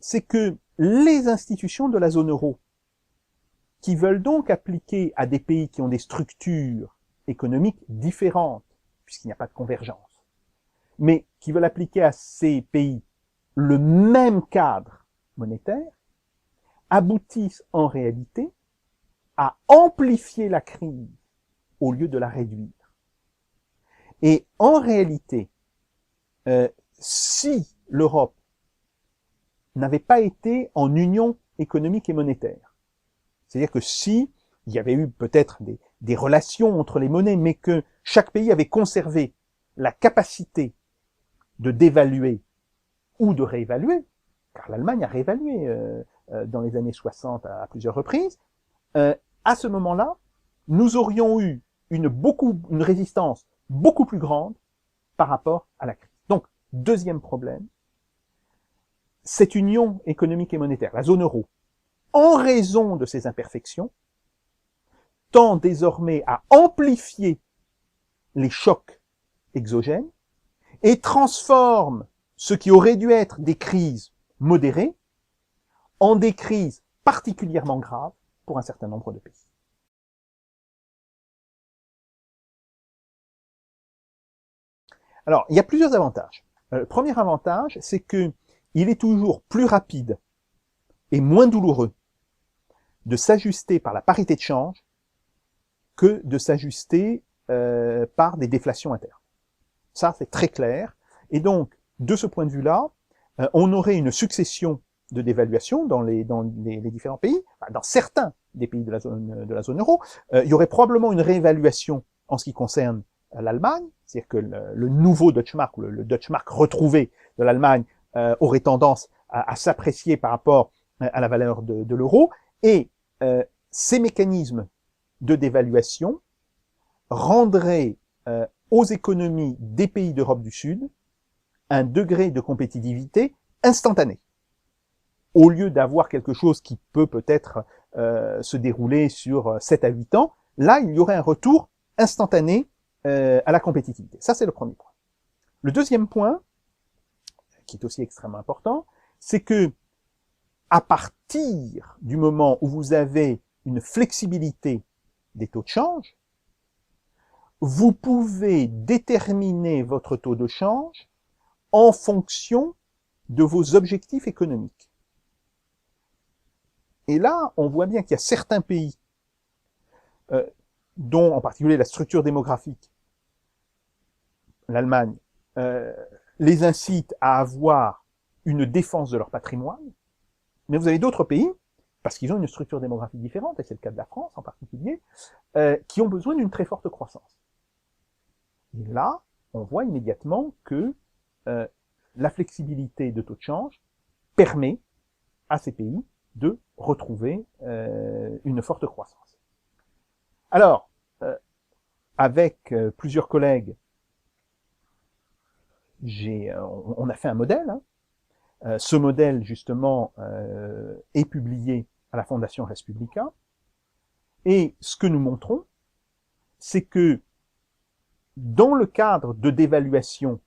C'est que les institutions de la zone euro, qui veulent donc appliquer à des pays qui ont des structures économiques différentes, puisqu'il n'y a pas de convergence, mais qui veulent appliquer à ces pays le même cadre monétaire, aboutissent en réalité à amplifier la crise au lieu de la réduire. Et en réalité, si l'Europe n'avait pas été en union économique et monétaire, c'est-à-dire que si il y avait eu peut-être des relations entre les monnaies, mais que chaque pays avait conservé la capacité de dévaluer ou de réévaluer, car l'Allemagne a réévalué dans les années 60 à plusieurs reprises, à ce moment-là, nous aurions eu une résistance beaucoup plus grande par rapport à la crise. Donc, deuxième problème, cette union économique et monétaire, la zone euro, en raison de ses imperfections, tend désormais à amplifier les chocs exogènes et transforme ce qui aurait dû être des crises modérées en des crises particulièrement graves pour un certain nombre de pays. Alors, il y a plusieurs avantages. Le premier avantage, c'est que il est toujours plus rapide et moins douloureux de s'ajuster par la parité de change que de s'ajuster par des déflations internes. Ça, c'est très clair. Et donc, de ce point de vue-là, on aurait une succession de dévaluations dans les différents pays, dans certains des pays de la zone euro. Il y aurait probablement une réévaluation en ce qui concerne l'Allemagne, c'est-à-dire que le nouveau Deutsche Mark, ou le Deutsche Mark retrouvé de l'Allemagne, aurait tendance à s'apprécier par rapport à la valeur de l'euro, et ces mécanismes de dévaluation rendraient aux économies des pays d'Europe du Sud un degré de compétitivité instantané. Au lieu d'avoir quelque chose qui peut peut-être se dérouler sur 7 à 8 ans, là, il y aurait un retour instantané à la compétitivité. Ça, c'est le premier point. Le deuxième point, qui est aussi extrêmement important, c'est que à partir du moment où vous avez une flexibilité des taux de change, vous pouvez déterminer votre taux de change en fonction de vos objectifs économiques. Et là, on voit bien qu'il y a certains pays, dont en particulier la structure démographique, l'Allemagne, les incite à avoir une défense de leur patrimoine, mais vous avez d'autres pays, parce qu'ils ont une structure démographique différente, et c'est le cas de la France en particulier, qui ont besoin d'une très forte croissance. Et là, on voit immédiatement que la flexibilité de taux de change permet à ces pays de retrouver une forte croissance. Alors, avec plusieurs collègues, on a fait un modèle. Ce modèle, justement, est publié à la Fondation Res Publica. Et ce que nous montrons, c'est que dans le cadre de dévaluation,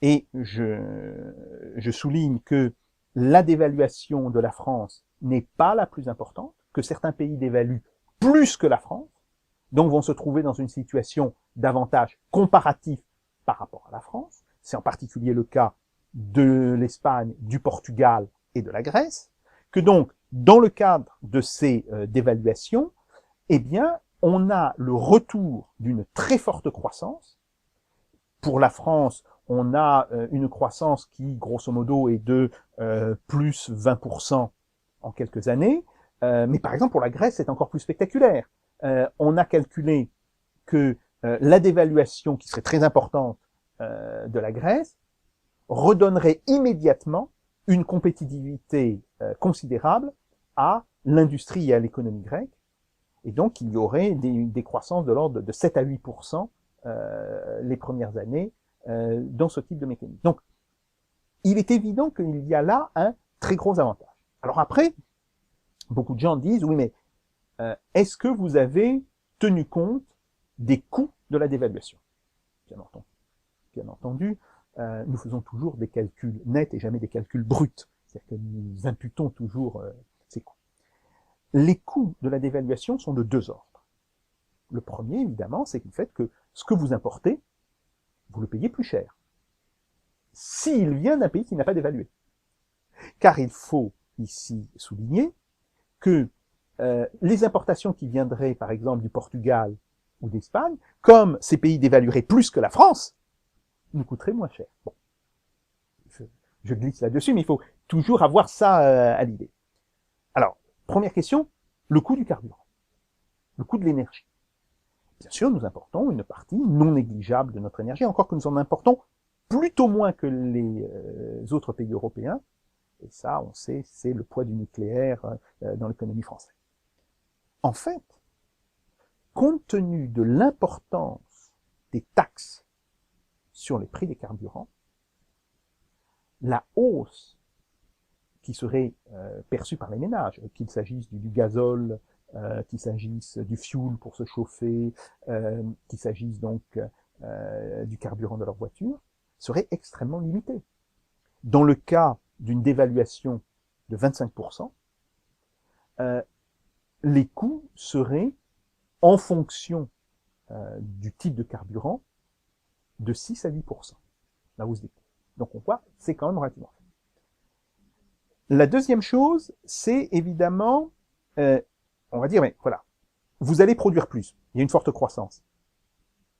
et je souligne que la dévaluation de la France n'est pas la plus importante, que certains pays dévaluent plus que la France, donc vont se trouver dans une situation d'avantage comparatif par rapport à la France. C'est en particulier le cas de l'Espagne, du Portugal et de la Grèce, que donc, dans le cadre de ces dévaluations, eh bien, on a le retour d'une très forte croissance. Pour la France, on a une croissance qui, grosso modo, est de plus 20% en quelques années. Mais par exemple, pour la Grèce, c'est encore plus spectaculaire. On a calculé que la dévaluation, qui serait très importante de la Grèce, redonnerait immédiatement une compétitivité considérable à l'industrie et à l'économie grecque. Et donc, il y aurait des croissances de l'ordre de 7 à 8% les premières années dans ce type de mécanisme. Donc, il est évident qu'il y a là un très gros avantage. Alors après, beaucoup de gens disent, oui, mais est-ce que vous avez tenu compte des coûts de la dévaluation? Bien entendu, nous faisons toujours des calculs nets et jamais des calculs bruts. C'est-à-dire que nous imputons toujours ces coûts. Les coûts de la dévaluation sont de deux ordres. Le premier, évidemment, c'est le fait que ce que vous importez, vous le payez plus cher. S'il vient d'un pays qui n'a pas dévalué. Car il faut ici souligner que les importations qui viendraient, par exemple, du Portugal ou d'Espagne, comme ces pays dévalueraient plus que la France, nous coûteraient moins cher. Bon, je glisse là-dessus, mais il faut toujours avoir ça à l'idée. Alors, première question, le coût du carburant, le coût de l'énergie. Bien sûr, nous importons une partie non négligeable de notre énergie, encore que nous en importons plutôt moins que les autres pays européens, Et ça, on sait, c'est le poids du nucléaire dans l'économie française. En fait, compte tenu de l'importance des taxes sur les prix des carburants, la hausse qui serait perçue par les ménages, qu'il s'agisse du gazole, qu'il s'agisse du fioul pour se chauffer, qu'il s'agisse donc du carburant de leur voiture, serait extrêmement limitée. Dans le cas d'une dévaluation de 25%, les coûts seraient, en fonction du type de carburant, de 6 à 8%, la hausse des coûts. Donc on voit, c'est quand même relativement faible. La deuxième chose, c'est évidemment, on va dire, mais voilà, vous allez produire plus, il y a une forte croissance.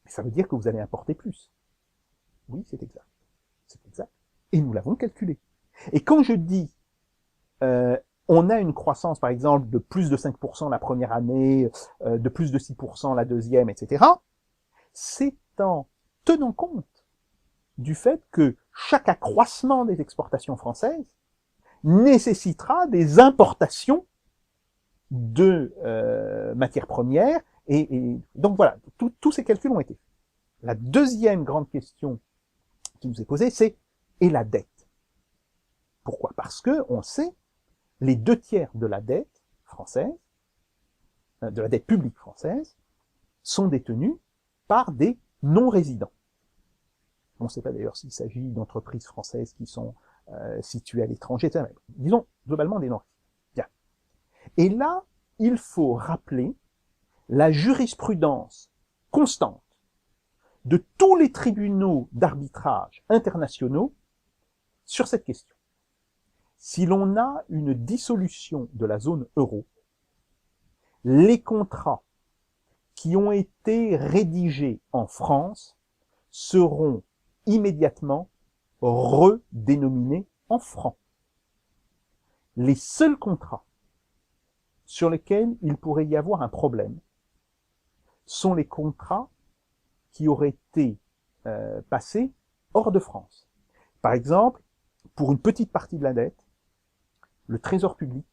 Mais ça veut dire que vous allez importer plus. Oui, c'est exact. C'est exact. Et nous l'avons calculé. Et quand je dis, on a une croissance, par exemple, de plus de 5% la première année, de plus de 6% la deuxième, etc., c'est en tenant compte du fait que chaque accroissement des exportations françaises nécessitera des importations de matières premières, et donc voilà, tous ces calculs ont été faits. La deuxième grande question qui nous est posée, c'est et la dette? Pourquoi? Parce que on sait, les 2/3 de la dette française, de la dette publique française, sont détenus par des non-résidents. On ne sait pas d'ailleurs s'il s'agit d'entreprises françaises qui sont situées à l'étranger, etc. Disons globalement des non-résidents. Bien. Et là, il faut rappeler la jurisprudence constante de tous les tribunaux d'arbitrage internationaux sur cette question. Si l'on a une dissolution de la zone euro, les contrats qui ont été rédigés en France seront immédiatement redénominés en francs. Les seuls contrats sur lesquels il pourrait y avoir un problème sont les contrats qui auraient été passés hors de France. Par exemple, pour une petite partie de la dette, le Trésor public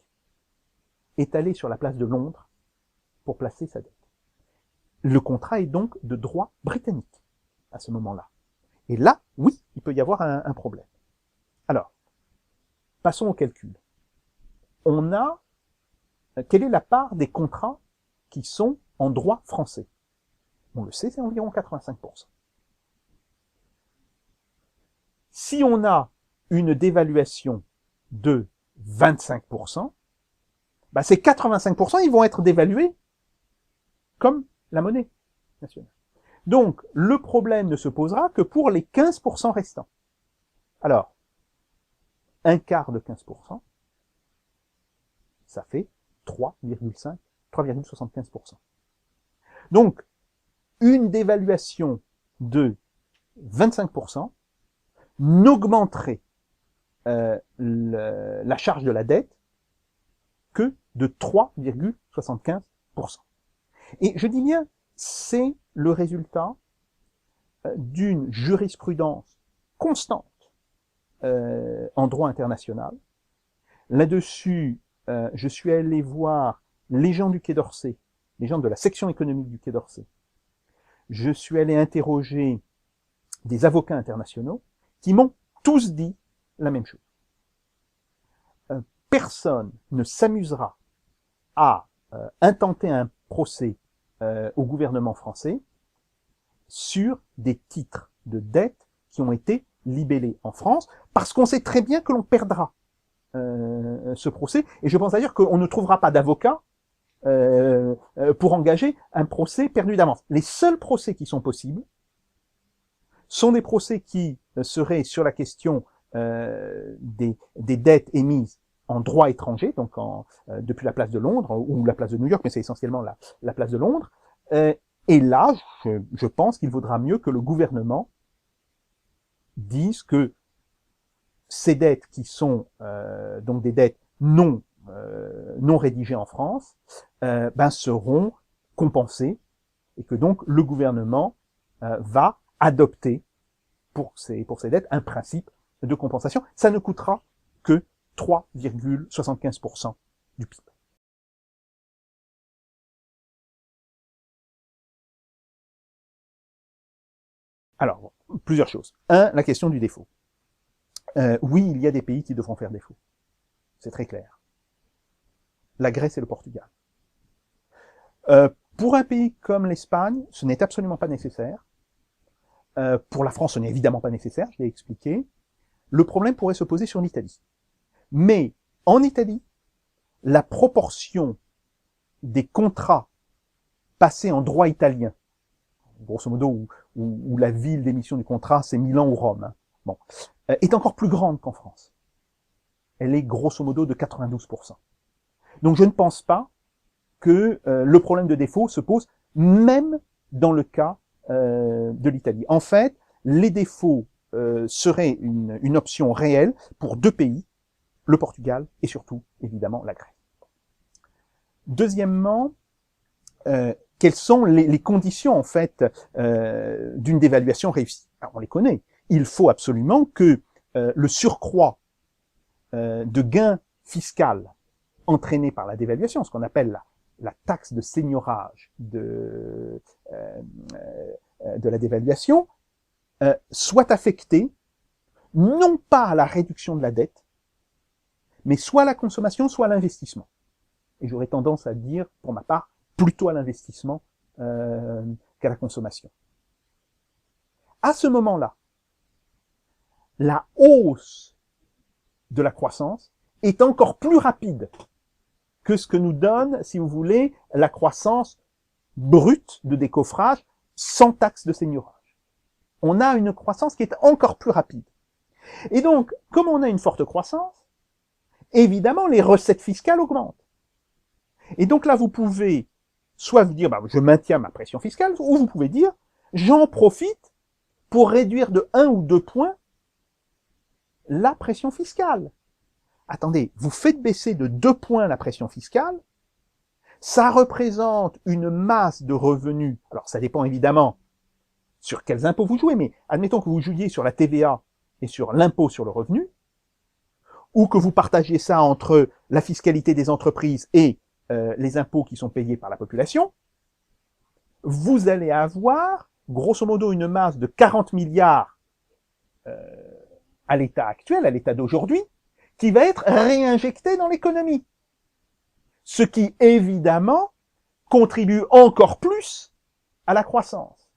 est allé sur la place de Londres pour placer sa dette. Le contrat est donc de droit britannique à ce moment-là. Et là, oui, il peut y avoir un problème. Alors, passons au calcul. On a, quelle est la part des contrats qui sont en droit français? On le sait, c'est environ 85%. Si on a une dévaluation de 25%, bah ces 85%, ils vont être dévalués comme la monnaie nationale. Donc, le problème ne se posera que pour les 15% restants. Alors, un quart de 15%, ça fait 3,75%. Donc, une dévaluation de 25% n'augmenterait la charge de la dette que de 3,75%. Et je dis bien, c'est le résultat d'une jurisprudence constante en droit international. Là-dessus, je suis allé voir les gens du Quai d'Orsay, les gens de la section économique du Quai d'Orsay. Je suis allé interroger des avocats internationaux qui m'ont tous dit la même chose. Personne ne s'amusera à intenter un procès au gouvernement français sur des titres de dette qui ont été libellés en France, parce qu'on sait très bien que l'on perdra ce procès, et je pense d'ailleurs qu'on ne trouvera pas d'avocat pour engager un procès perdu d'avance. Les seuls procès qui sont possibles sont des procès qui seraient sur la question des dettes émises en droit étranger, donc depuis la place de Londres ou la place de New York, mais c'est essentiellement la place de Londres. Et là, je pense qu'il vaudra mieux que le gouvernement dise que ces dettes qui sont donc des dettes non rédigées en France, seront compensées, et que donc le gouvernement va adopter pour ces dettes un principe de compensation. Ça ne coûtera que 3,75% du PIB. Alors, plusieurs choses. Un, la question du défaut. Oui, il y a des pays qui devront faire défaut. C'est très clair. La Grèce et le Portugal. Pour un pays comme l'Espagne, ce n'est absolument pas nécessaire. Pour la France, ce n'est évidemment pas nécessaire, je l'ai expliqué. Le problème pourrait se poser sur l'Italie. Mais en Italie, la proportion des contrats passés en droit italien, grosso modo, où la ville d'émission du contrat, c'est Milan ou Rome, hein, bon, est encore plus grande qu'en France. Elle est grosso modo de 92%. Donc je ne pense pas que le problème de défaut se pose même dans le cas de l'Italie. En fait, les défauts seraient une option réelle pour deux pays, le Portugal et surtout, évidemment, la Grèce. Deuxièmement, quelles sont les conditions, en fait, d'une dévaluation réussie? Alors, on les connaît. Il faut absolument que le surcroît de gains fiscaux entraîné par la dévaluation, ce qu'on appelle la taxe de seigneurage de la dévaluation, soit affecté non pas à la réduction de la dette, mais soit à la consommation, soit à l'investissement. Et j'aurais tendance à dire, pour ma part, plutôt à l'investissement qu'à la consommation. À ce moment-là, la hausse de la croissance est encore plus rapide que ce que nous donne, si vous voulez, la croissance brute de décoffrage sans taxe de seigneurage. On a une croissance qui est encore plus rapide. Et donc, comme on a une forte croissance, évidemment, les recettes fiscales augmentent. Et donc là, vous pouvez soit vous dire, bah, je maintiens ma pression fiscale, ou vous pouvez dire, j'en profite pour réduire de 1 ou 2 points la pression fiscale. Attendez, vous faites baisser de 2 points la pression fiscale, ça représente une masse de revenus. Alors, ça dépend évidemment sur quels impôts vous jouez, mais admettons que vous jouiez sur la TVA et sur l'impôt sur le revenu, ou que vous partagiez ça entre la fiscalité des entreprises et les impôts qui sont payés par la population, vous allez avoir, grosso modo, une masse de 40 milliards à l'état actuel, à l'état d'aujourd'hui, qui va être réinjectée dans l'économie. Ce qui, évidemment, contribue encore plus à la croissance.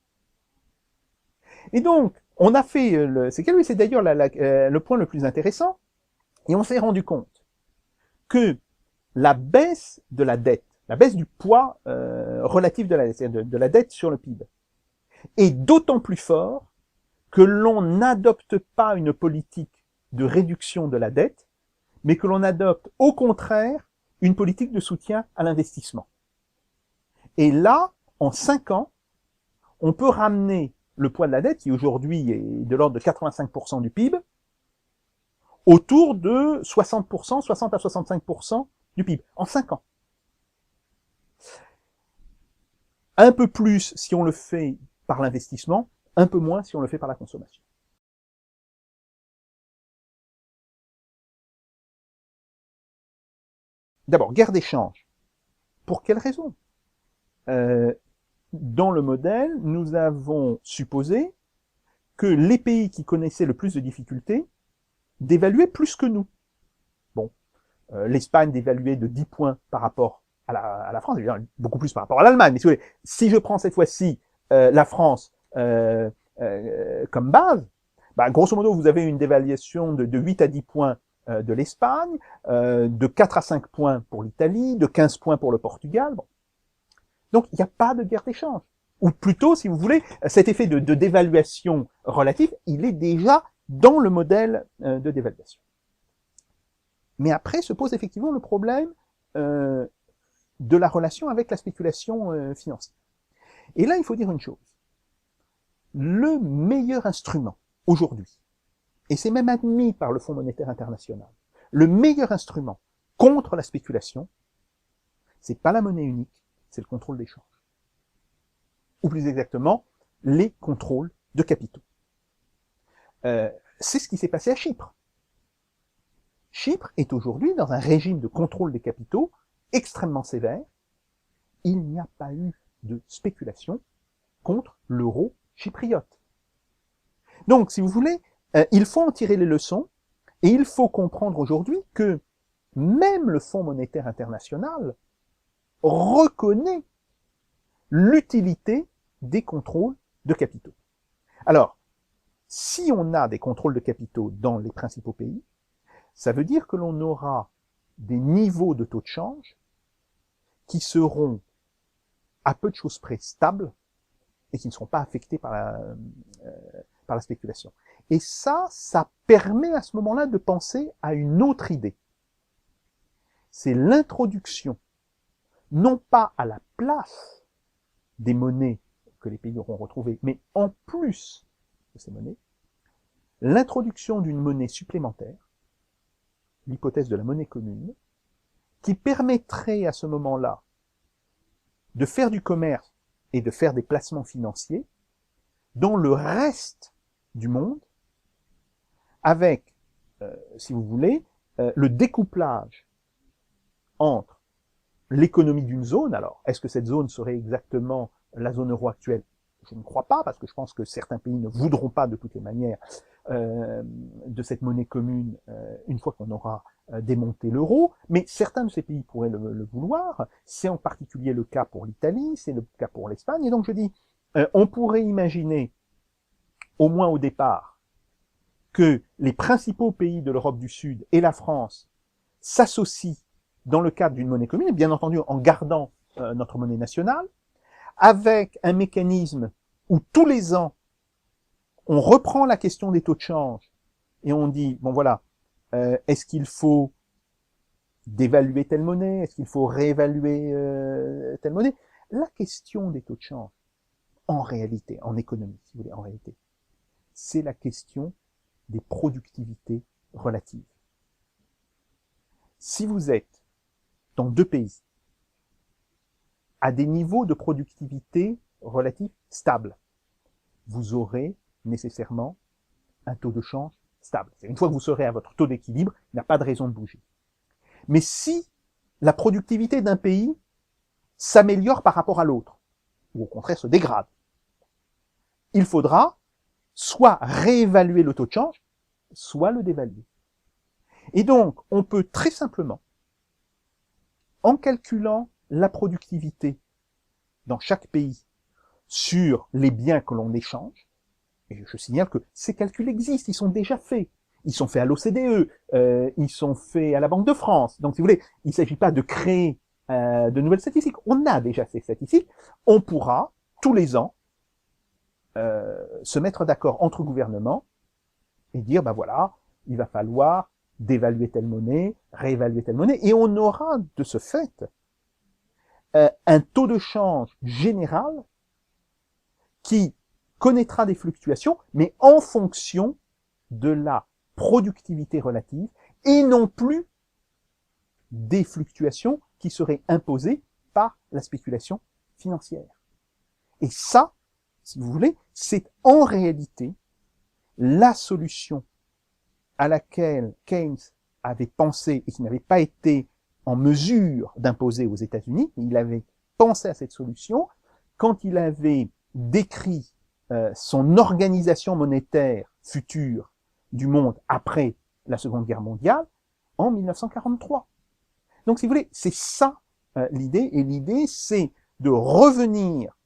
Et donc, on a fait, c'est d'ailleurs le point le plus intéressant, et on s'est rendu compte que la baisse de la dette, la baisse du poids relatif de la dette sur le PIB, est d'autant plus fort que l'on n'adopte pas une politique de réduction de la dette, mais que l'on adopte au contraire une politique de soutien à l'investissement. Et là, en 5 ans, on peut ramener le poids de la dette, qui aujourd'hui est de l'ordre de 85% du PIB, autour de 60%, 60 à 65% du PIB, en 5 ans. Un peu plus si on le fait par l'investissement, un peu moins si on le fait par la consommation. D'abord, guerre d'échange. Pour quelle raison? Dans le modèle, nous avons supposé que les pays qui connaissaient le plus de difficultés dévaluaient plus que nous. Bon, l'Espagne dévaluait de 10 points par rapport à la France, beaucoup plus par rapport à l'Allemagne. Mais si je prends cette fois-ci la France comme base, bah, grosso modo, vous avez une dévaluation de 8 à 10 points de l'Espagne, de 4 à 5 points pour l'Italie, de 15 points pour le Portugal. Bon. Donc, il n'y a pas de guerre d'échange. Ou plutôt, si vous voulez, cet effet de dévaluation relative, il est déjà dans le modèle de dévaluation. Mais après se pose effectivement le problème de la relation avec la spéculation financière. Et là, il faut dire une chose. Le meilleur instrument, aujourd'hui, et c'est même admis par le Fonds monétaire international, le meilleur instrument contre la spéculation, c'est pas la monnaie unique, c'est le contrôle des changes. Ou plus exactement, les contrôles de capitaux. C'est ce qui s'est passé à Chypre. Chypre est aujourd'hui dans un régime de contrôle des capitaux extrêmement sévère. Il n'y a pas eu de spéculation contre l'euro chypriote. Donc, si vous voulez, il faut en tirer les leçons et il faut comprendre aujourd'hui que même le Fonds monétaire international reconnaît l'utilité des contrôles de capitaux. Alors, si on a des contrôles de capitaux dans les principaux pays, ça veut dire que l'on aura des niveaux de taux de change qui seront à peu de choses près stables et qui ne seront pas affectés par la spéculation. Et ça permet à ce moment-là de penser à une autre idée. C'est l'introduction, non pas à la place des monnaies que les pays auront retrouvées, mais en plus de ces monnaies, l'introduction d'une monnaie supplémentaire, l'hypothèse de la monnaie commune, qui permettrait à ce moment-là de faire du commerce et de faire des placements financiers dans le reste du monde, avec, si vous voulez, le découplage entre l'économie d'une zone. Alors, est-ce que cette zone serait exactement la zone euro actuelle? Je ne crois pas, parce que je pense que certains pays ne voudront pas de toutes les manières de cette monnaie commune une fois qu'on aura démonté l'euro, mais certains de ces pays pourraient le vouloir. C'est en particulier le cas pour l'Italie, c'est le cas pour l'Espagne, et donc je dis, on pourrait imaginer, au moins au départ, que les principaux pays de l'Europe du Sud et la France s'associent dans le cadre d'une monnaie commune, bien entendu en gardant notre monnaie nationale, avec un mécanisme où tous les ans, on reprend la question des taux de change et on dit, bon voilà, est-ce qu'il faut dévaluer telle monnaie? Est-ce qu'il faut réévaluer telle monnaie? La question des taux de change, en réalité, en économie, si vous voulez, en réalité, c'est la question des productivités relatives. Si vous êtes dans deux pays à des niveaux de productivité relatifs stables, vous aurez nécessairement un taux de change stable. Une fois que vous serez à votre taux d'équilibre, il n'y a pas de raison de bouger. Mais si la productivité d'un pays s'améliore par rapport à l'autre, ou au contraire se dégrade, il faudra soit réévaluer le taux de change, soit le dévaluer. Et donc, on peut très simplement, en calculant la productivité dans chaque pays sur les biens que l'on échange, et je signale que ces calculs existent, ils sont déjà faits. Ils sont faits à l'OCDE, ils sont faits à la Banque de France. Donc, si vous voulez, il ne s'agit pas de créer de nouvelles statistiques. On a déjà ces statistiques. On pourra, tous les ans, se mettre d'accord entre gouvernements et dire, ben voilà, il va falloir dévaluer telle monnaie, réévaluer telle monnaie, et on aura de ce fait un taux de change général qui connaîtra des fluctuations, mais en fonction de la productivité relative, et non plus des fluctuations qui seraient imposées par la spéculation financière. Et ça, si vous voulez, c'est en réalité la solution à laquelle Keynes avait pensé et qui n'avait pas été en mesure d'imposer aux États-Unis. Il avait pensé à cette solution quand il avait décrit son organisation monétaire future du monde après la Seconde Guerre mondiale en 1943. Donc, si vous voulez, c'est ça l'idée, et l'idée, c'est de revenir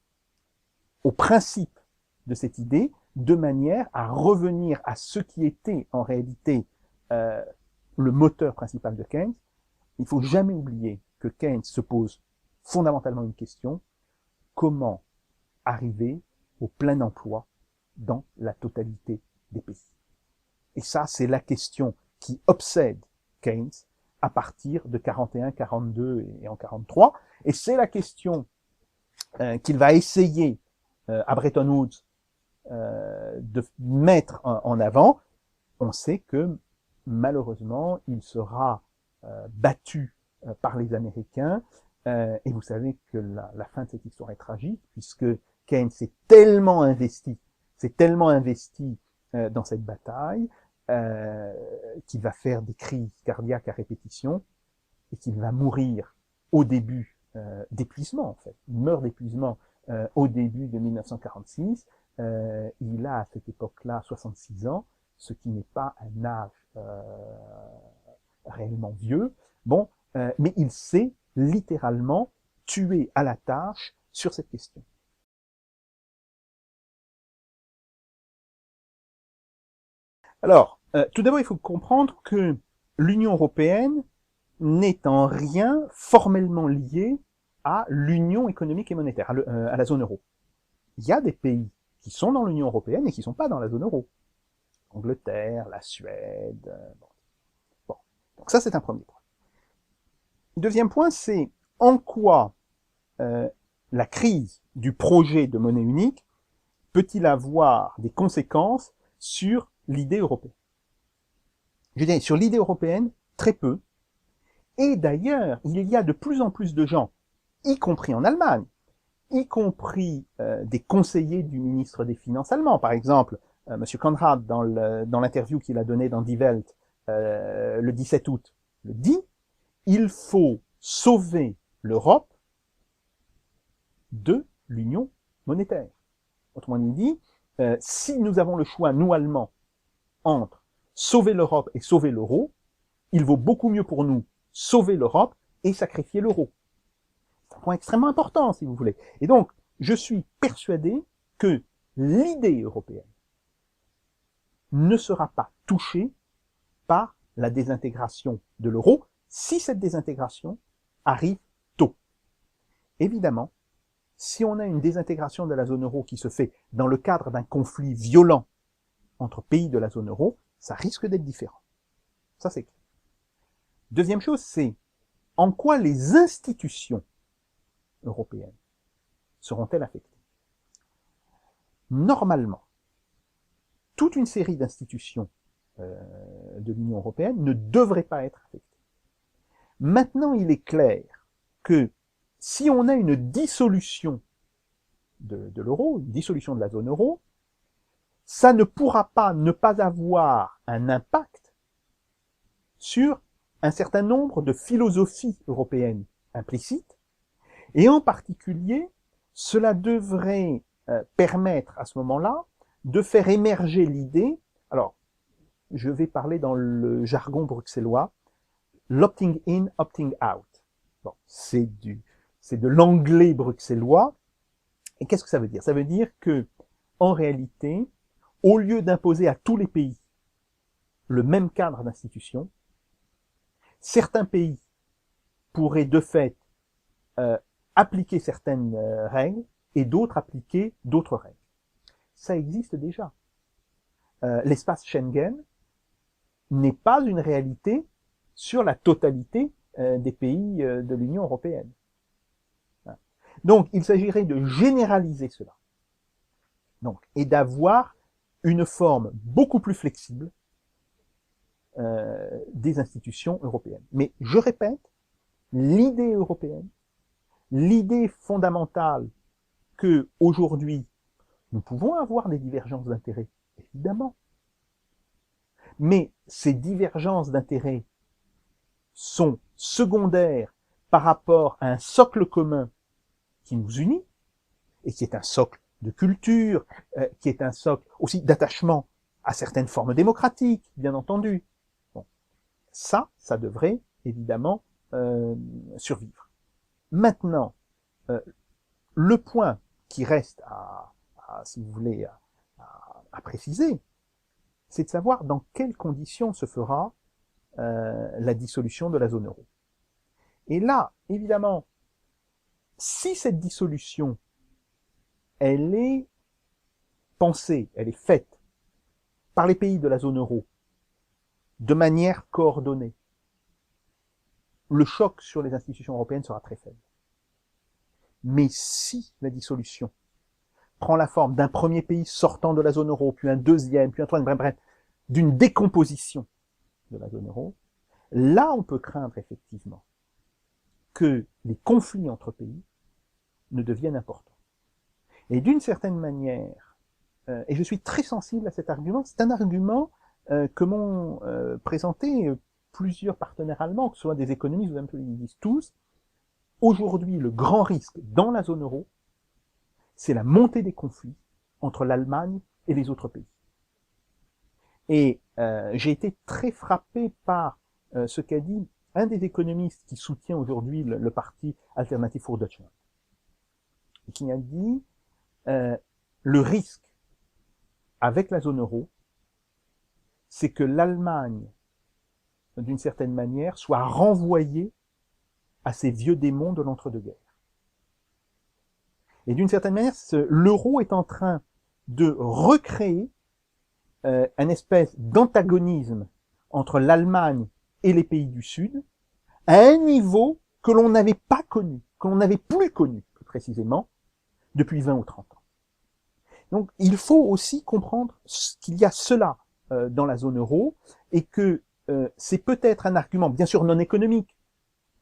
au principe de cette idée, de manière à revenir à ce qui était en réalité le moteur principal de Keynes. Il ne faut jamais oublier que Keynes se pose fondamentalement une question: comment arriver au plein emploi dans la totalité des pays? Et ça, c'est la question qui obsède Keynes à partir de 41, 42 et en 43. Et c'est la question qu'il va essayer à Bretton Woods de mettre en avant. On sait que malheureusement, il sera battu par les Américains. Et vous savez que la fin de cette histoire est tragique, puisque Keynes s'est tellement investi dans cette bataille qui va faire des crises cardiaques à répétition et qui va mourir au début d'épuisement, en fait. Il meurt d'épuisement au début de 1946. Il a à cette époque-là 66 ans, ce qui n'est pas un âge réellement vieux. Bon, mais il s'est littéralement tué à la tâche sur cette question. Alors, tout d'abord, il faut comprendre que l'Union européenne n'est en rien formellement liée à l'Union économique et monétaire, à la zone euro. Il y a des pays qui sont dans l'Union européenne et qui ne sont pas dans la zone euro. Angleterre, la Suède. Bon. Donc ça, c'est un premier point. Deuxième point, c'est en quoi la crise du projet de monnaie unique peut-il avoir des conséquences sur l'idée européenne? Je dirais, sur l'idée européenne, très peu. Et d'ailleurs, il y a de plus en plus de gens, y compris en Allemagne, y compris des conseillers du ministre des Finances allemand. Par exemple, M. Konrad, dans l'interview qu'il a donnée dans Die Welt le 17 août, le dit, il faut sauver l'Europe de l'union monétaire. Autrement dit, si nous avons le choix, nous Allemands, entre sauver l'Europe et sauver l'euro, il vaut beaucoup mieux pour nous sauver l'Europe et sacrifier l'euro. C'est un point extrêmement important, si vous voulez. Et donc, je suis persuadé que l'idée européenne ne sera pas touchée par la désintégration de l'euro, si cette désintégration arrive tôt. Évidemment, si on a une désintégration de la zone euro qui se fait dans le cadre d'un conflit violent entre pays de la zone euro, ça risque d'être différent. Ça, c'est clair. Deuxième chose, c'est en quoi les institutions européennes seront-elles affectées? Normalement, toute une série d'institutions de l'Union européenne ne devraient pas être affectées. Maintenant, il est clair que si on a une dissolution de l'euro, une dissolution de la zone euro, ça ne pourra pas ne pas avoir un impact sur un certain nombre de philosophies européennes implicites, et en particulier, cela devrait permettre à ce moment-là de faire émerger l'idée, alors je vais parler dans le jargon bruxellois, l'opting in, opting out. Bon, c'est de l'anglais bruxellois. Et qu'est-ce que ça veut dire? Ça veut dire que, en réalité, au lieu d'imposer à tous les pays le même cadre d'institution, certains pays pourraient de fait appliquer certaines règles et d'autres appliquer d'autres règles. Ça existe déjà. L'espace Schengen n'est pas une réalité sur la totalité des pays de l'Union européenne. Donc, il s'agirait de généraliser cela. Donc, et d'avoir une forme beaucoup plus flexible des institutions européennes. Mais je répète, l'idée européenne, l'idée fondamentale que aujourd'hui nous pouvons avoir des divergences d'intérêts, évidemment. Mais ces divergences d'intérêts sont secondaires par rapport à un socle commun qui nous unit, et qui est un socle de culture, qui est un socle aussi d'attachement à certaines formes démocratiques, bien entendu. Bon. Ça devrait évidemment survivre. Maintenant, le point qui reste si vous voulez, à préciser, c'est de savoir dans quelles conditions se fera la dissolution de la zone euro. Et là, évidemment, si cette dissolution, elle est pensée, elle est faite par les pays de la zone euro de manière coordonnée, le choc sur les institutions européennes sera très faible. Mais si la dissolution prend la forme d'un premier pays sortant de la zone euro, puis un deuxième, puis un troisième, bref, d'une décomposition de la zone euro, là on peut craindre effectivement que les conflits entre pays ne deviennent importants. Et d'une certaine manière, et je suis très sensible à cet argument, c'est un argument que m'ont présenté plusieurs partenaires allemands, que ce soit des économistes ou même ils disent tous, aujourd'hui, le grand risque dans la zone euro, c'est la montée des conflits entre l'Allemagne et les autres pays. Et j'ai été très frappé par ce qu'a dit un des économistes qui soutient aujourd'hui le parti Alternative für Deutschland, qui a dit le risque avec la zone euro, c'est que l'Allemagne, d'une certaine manière, soit renvoyée à ces vieux démons de l'entre-deux-guerres. Et d'une certaine manière, l'euro est en train de recréer un espèce d'antagonisme entre l'Allemagne et les pays du Sud, à un niveau que l'on n'avait pas connu, que l'on n'avait plus connu, plus précisément, depuis 20 ou 30 ans. Donc, il faut aussi comprendre qu'il y a cela dans la zone euro, et que c'est peut-être un argument, bien sûr non économique,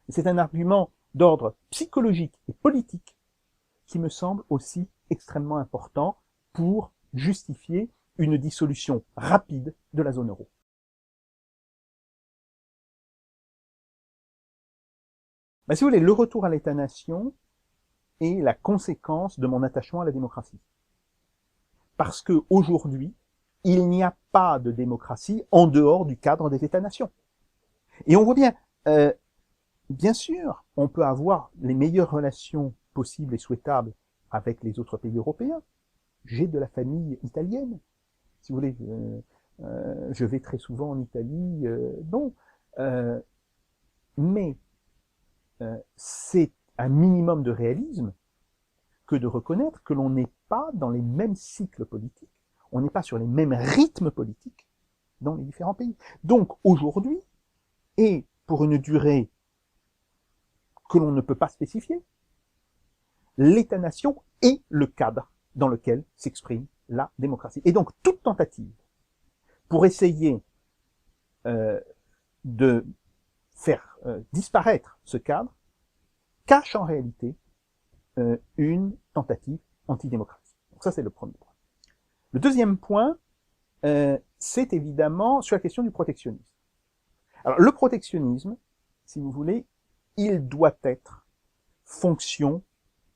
c'est un argument d'ordre psychologique et politique qui me semble aussi extrêmement important pour justifier une dissolution rapide de la zone euro. Ben, si vous voulez, le retour à l'État-nation est la conséquence de mon attachement à la démocratie. Parce que aujourd'hui, il n'y a pas de démocratie en dehors du cadre des États-nations. Et on voit bien, bien sûr, on peut avoir les meilleures relations possibles et souhaitables avec les autres pays européens. J'ai de la famille italienne. Si vous voulez, je vais très souvent en Italie, bon. Mais c'est un minimum de réalisme que de reconnaître que l'on n'est pas dans les mêmes cycles politiques, on n'est pas sur les mêmes rythmes politiques dans les différents pays. Donc aujourd'hui, et pour une durée que l'on ne peut pas spécifier, l'État-nation est le cadre dans lequel s'exprime la démocratie. Et donc toute tentative pour essayer de faire disparaître ce cadre cache en réalité une tentative antidémocratique. Donc ça, c'est le premier point. Le deuxième point, c'est évidemment sur la question du protectionnisme. Alors, le protectionnisme, si vous voulez, il doit être fonction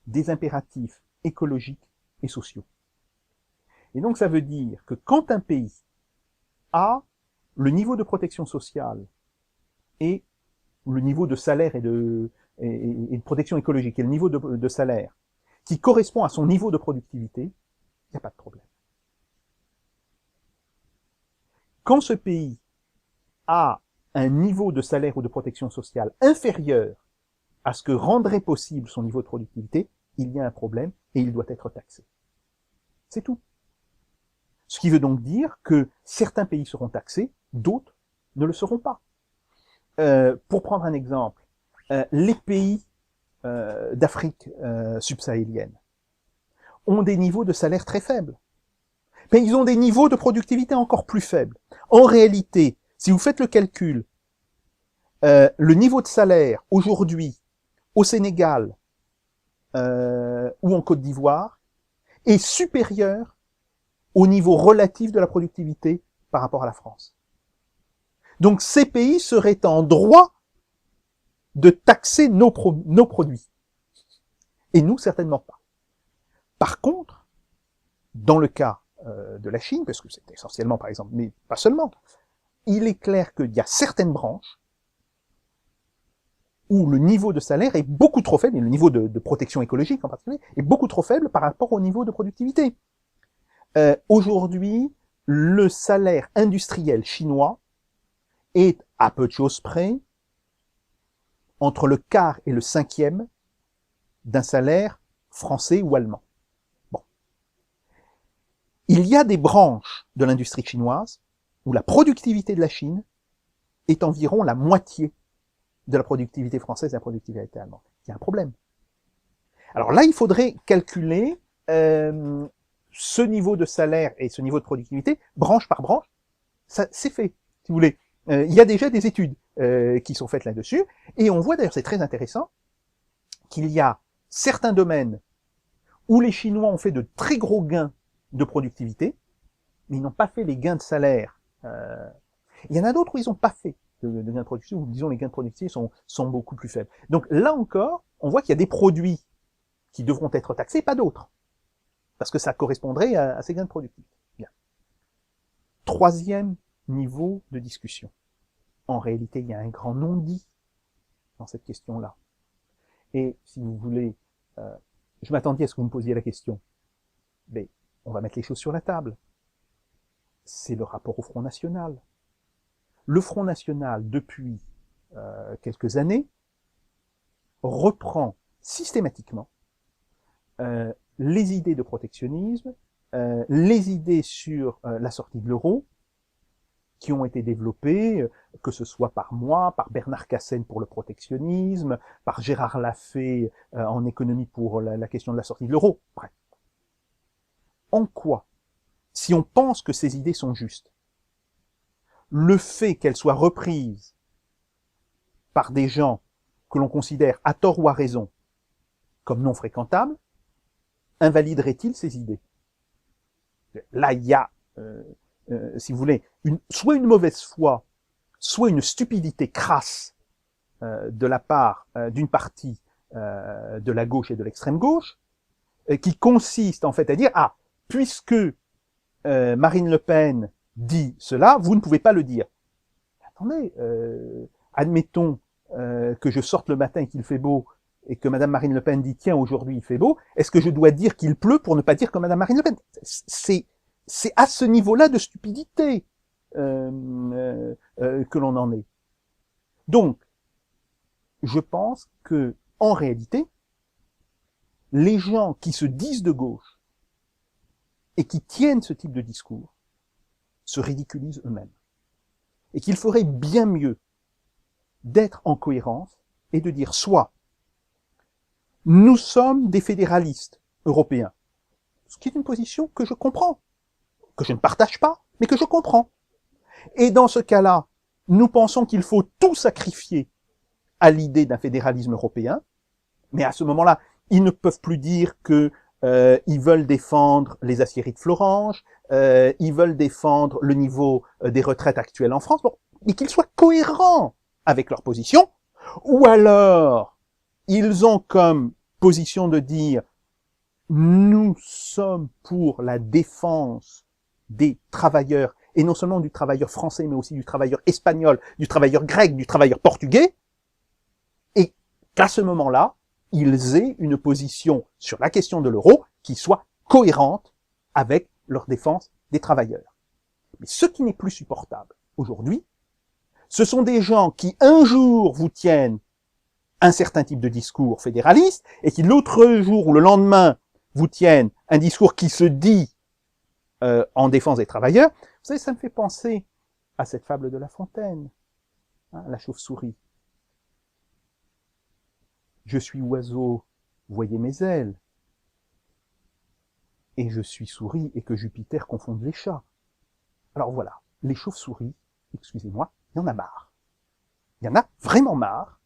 des impératifs écologiques et sociaux. Et donc, ça veut dire que quand un pays a le niveau de protection sociale et le niveau de salaire et de protection écologique et le niveau de salaire qui correspond à son niveau de productivité, il n'y a pas de problème. Quand ce pays a un niveau de salaire ou de protection sociale inférieur à ce que rendrait possible son niveau de productivité, il y a un problème et il doit être taxé. C'est tout. Ce qui veut donc dire que certains pays seront taxés, d'autres ne le seront pas. Pour prendre un exemple, les pays d'Afrique subsahélienne ont des niveaux de salaire très faibles. Mais ils ont des niveaux de productivité encore plus faibles. En réalité, si vous faites le calcul, le niveau de salaire aujourd'hui au Sénégal ou en Côte d'Ivoire est supérieur au niveau relatif de la productivité par rapport à la France. Donc ces pays seraient en droit de taxer nos produits. Et nous, certainement pas. Par contre, dans le cas de la Chine, parce que c'est essentiellement par exemple, mais pas seulement, il est clair qu'il y a certaines branches où le niveau de salaire est beaucoup trop faible, et le niveau de protection écologique en particulier, est beaucoup trop faible par rapport au niveau de productivité. Aujourd'hui, le salaire industriel chinois est, à peu de choses près, entre le quart et le cinquième d'un salaire français ou allemand. Bon. Il y a des branches de l'industrie chinoise où la productivité de la Chine est environ la moitié de la productivité française et de la productivité allemande. Il y a un problème. Alors là, il faudrait calculer ce niveau de salaire et ce niveau de productivité, branche par branche. Ça, c'est fait, si vous voulez. Il y a déjà des études qui sont faites là-dessus, et on voit d'ailleurs, c'est très intéressant, qu'il y a certains domaines où les Chinois ont fait de très gros gains de productivité, mais ils n'ont pas fait les gains de salaire Il y en a d'autres où ils n'ont pas fait de gains de productivité, où disons les gains de productivité sont beaucoup plus faibles. Donc là encore, on voit qu'il y a des produits qui devront être taxés, pas d'autres, parce que ça correspondrait à ces gains de productivité. Bien. Troisième niveau de discussion. En réalité, il y a un grand non-dit dans cette question-là. Et si vous voulez, je m'attendais à ce que vous me posiez la question, mais on va mettre les choses sur la table. C'est le rapport au Front National. Le Front National, depuis quelques années, reprend systématiquement les idées de protectionnisme, les idées sur la sortie de l'euro, qui ont été développées, que ce soit par moi, par Bernard Cassen pour le protectionnisme, par Gérard Lafay en économie pour la question de la sortie de l'euro. Bref. En quoi, si on pense que ces idées sont justes, le fait qu'elles soient reprises par des gens que l'on considère, à tort ou à raison, comme non fréquentables, invaliderait-il ces idées? Là, il y a, si vous voulez, soit une mauvaise foi, soit une stupidité crasse de la part d'une partie de la gauche et de l'extrême gauche, qui consiste en fait à dire, ah, puisque Marine Le Pen dit cela, vous ne pouvez pas le dire. Attendez, admettons que je sorte le matin et qu'il fait beau, et que Madame Marine Le Pen dit, tiens, aujourd'hui il fait beau, est-ce que je dois dire qu'il pleut pour ne pas dire que Madame Marine Le Pen? C'est à ce niveau-là de stupidité que l'on en est. Donc, je pense que, en réalité, les gens qui se disent de gauche et qui tiennent ce type de discours se ridiculisent eux-mêmes. Et qu'il ferait bien mieux d'être en cohérence et de dire soit nous sommes des fédéralistes européens, ce qui est une position que je comprends, que je ne partage pas, mais que je comprends. Et dans ce cas-là, nous pensons qu'il faut tout sacrifier à l'idée d'un fédéralisme européen, mais à ce moment-là, ils ne peuvent plus dire que ils veulent défendre les aciéries de Florange, ils veulent défendre le niveau des retraites actuelles en France, bon, mais qu'ils soient cohérents avec leur position, ou alors ils ont comme position de dire nous sommes pour la défense des travailleurs, et non seulement du travailleur français, mais aussi du travailleur espagnol, du travailleur grec, du travailleur portugais, et qu'à ce moment-là, ils aient une position sur la question de l'euro qui soit cohérente avec leur défense des travailleurs. Mais ce qui n'est plus supportable aujourd'hui, ce sont des gens qui un jour vous tiennent un certain type de discours fédéraliste et qui l'autre jour ou le lendemain vous tiennent un discours qui se dit en défense des travailleurs. Vous savez, ça me fait penser à cette fable de La Fontaine, hein, la chauve-souris. Je suis oiseau, voyez mes ailes, et je suis souris et que Jupiter confonde les chats. Alors voilà, les chauves-souris, excusez-moi, il y en a marre. Il y en a vraiment marre.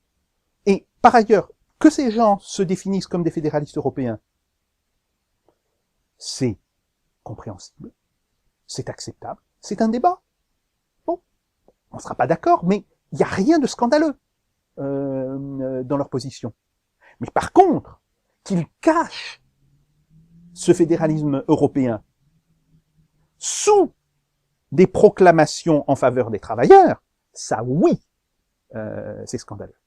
Et par ailleurs, que ces gens se définissent comme des fédéralistes européens, c'est compréhensible, c'est acceptable, c'est un débat. Bon, on ne sera pas d'accord, mais il n'y a rien de scandaleux dans leur position. Mais par contre, qu'ils cachent ce fédéralisme européen sous des proclamations en faveur des travailleurs, ça oui, c'est scandaleux.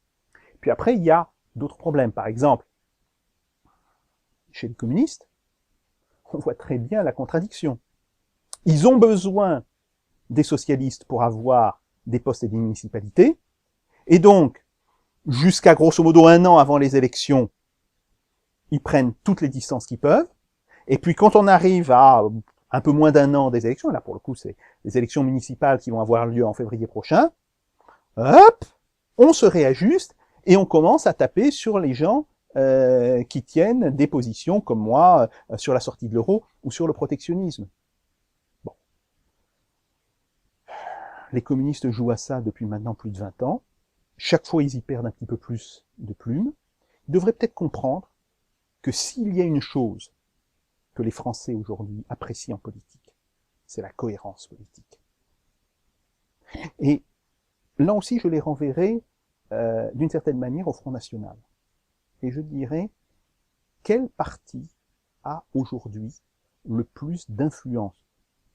Puis après, il y a d'autres problèmes. Par exemple, chez les communistes, on voit très bien la contradiction. Ils ont besoin des socialistes pour avoir des postes et des municipalités, et donc, jusqu'à grosso modo 1 an avant les élections, ils prennent toutes les distances qu'ils peuvent, et puis quand on arrive à un peu moins d'1 an des élections, là pour le coup c'est les élections municipales qui vont avoir lieu en février prochain, hop, on se réajuste, et on commence à taper sur les gens qui tiennent des positions comme moi sur la sortie de l'euro ou sur le protectionnisme. Bon. Les communistes jouent à ça depuis maintenant plus de 20 ans. Chaque fois, ils y perdent un petit peu plus de plumes. Ils devraient peut-être comprendre que s'il y a une chose que les Français aujourd'hui apprécient en politique, c'est la cohérence politique. Et là aussi, je les renverrai d'une certaine manière au Front National. Et je dirais, quel parti a aujourd'hui le plus d'influence,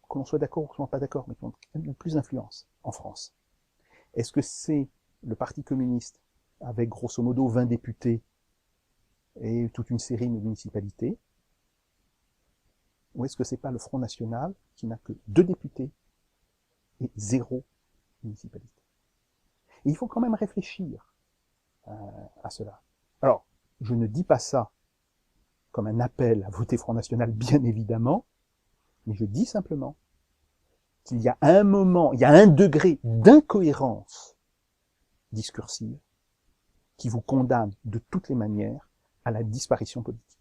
que l'on soit d'accord ou que l'on soit pas d'accord, mais qui ont le plus d'influence en France? Est-ce que c'est le Parti communiste, avec grosso modo 20 députés et toute une série de municipalités? Ou est-ce que c'est pas le Front National, qui n'a que 2 députés et 0 municipalité? Et il faut quand même réfléchir à cela. Alors, je ne dis pas ça comme un appel à voter Front National, bien évidemment, mais je dis simplement qu'il y a un moment, il y a un degré d'incohérence discursive qui vous condamne de toutes les manières à la disparition politique.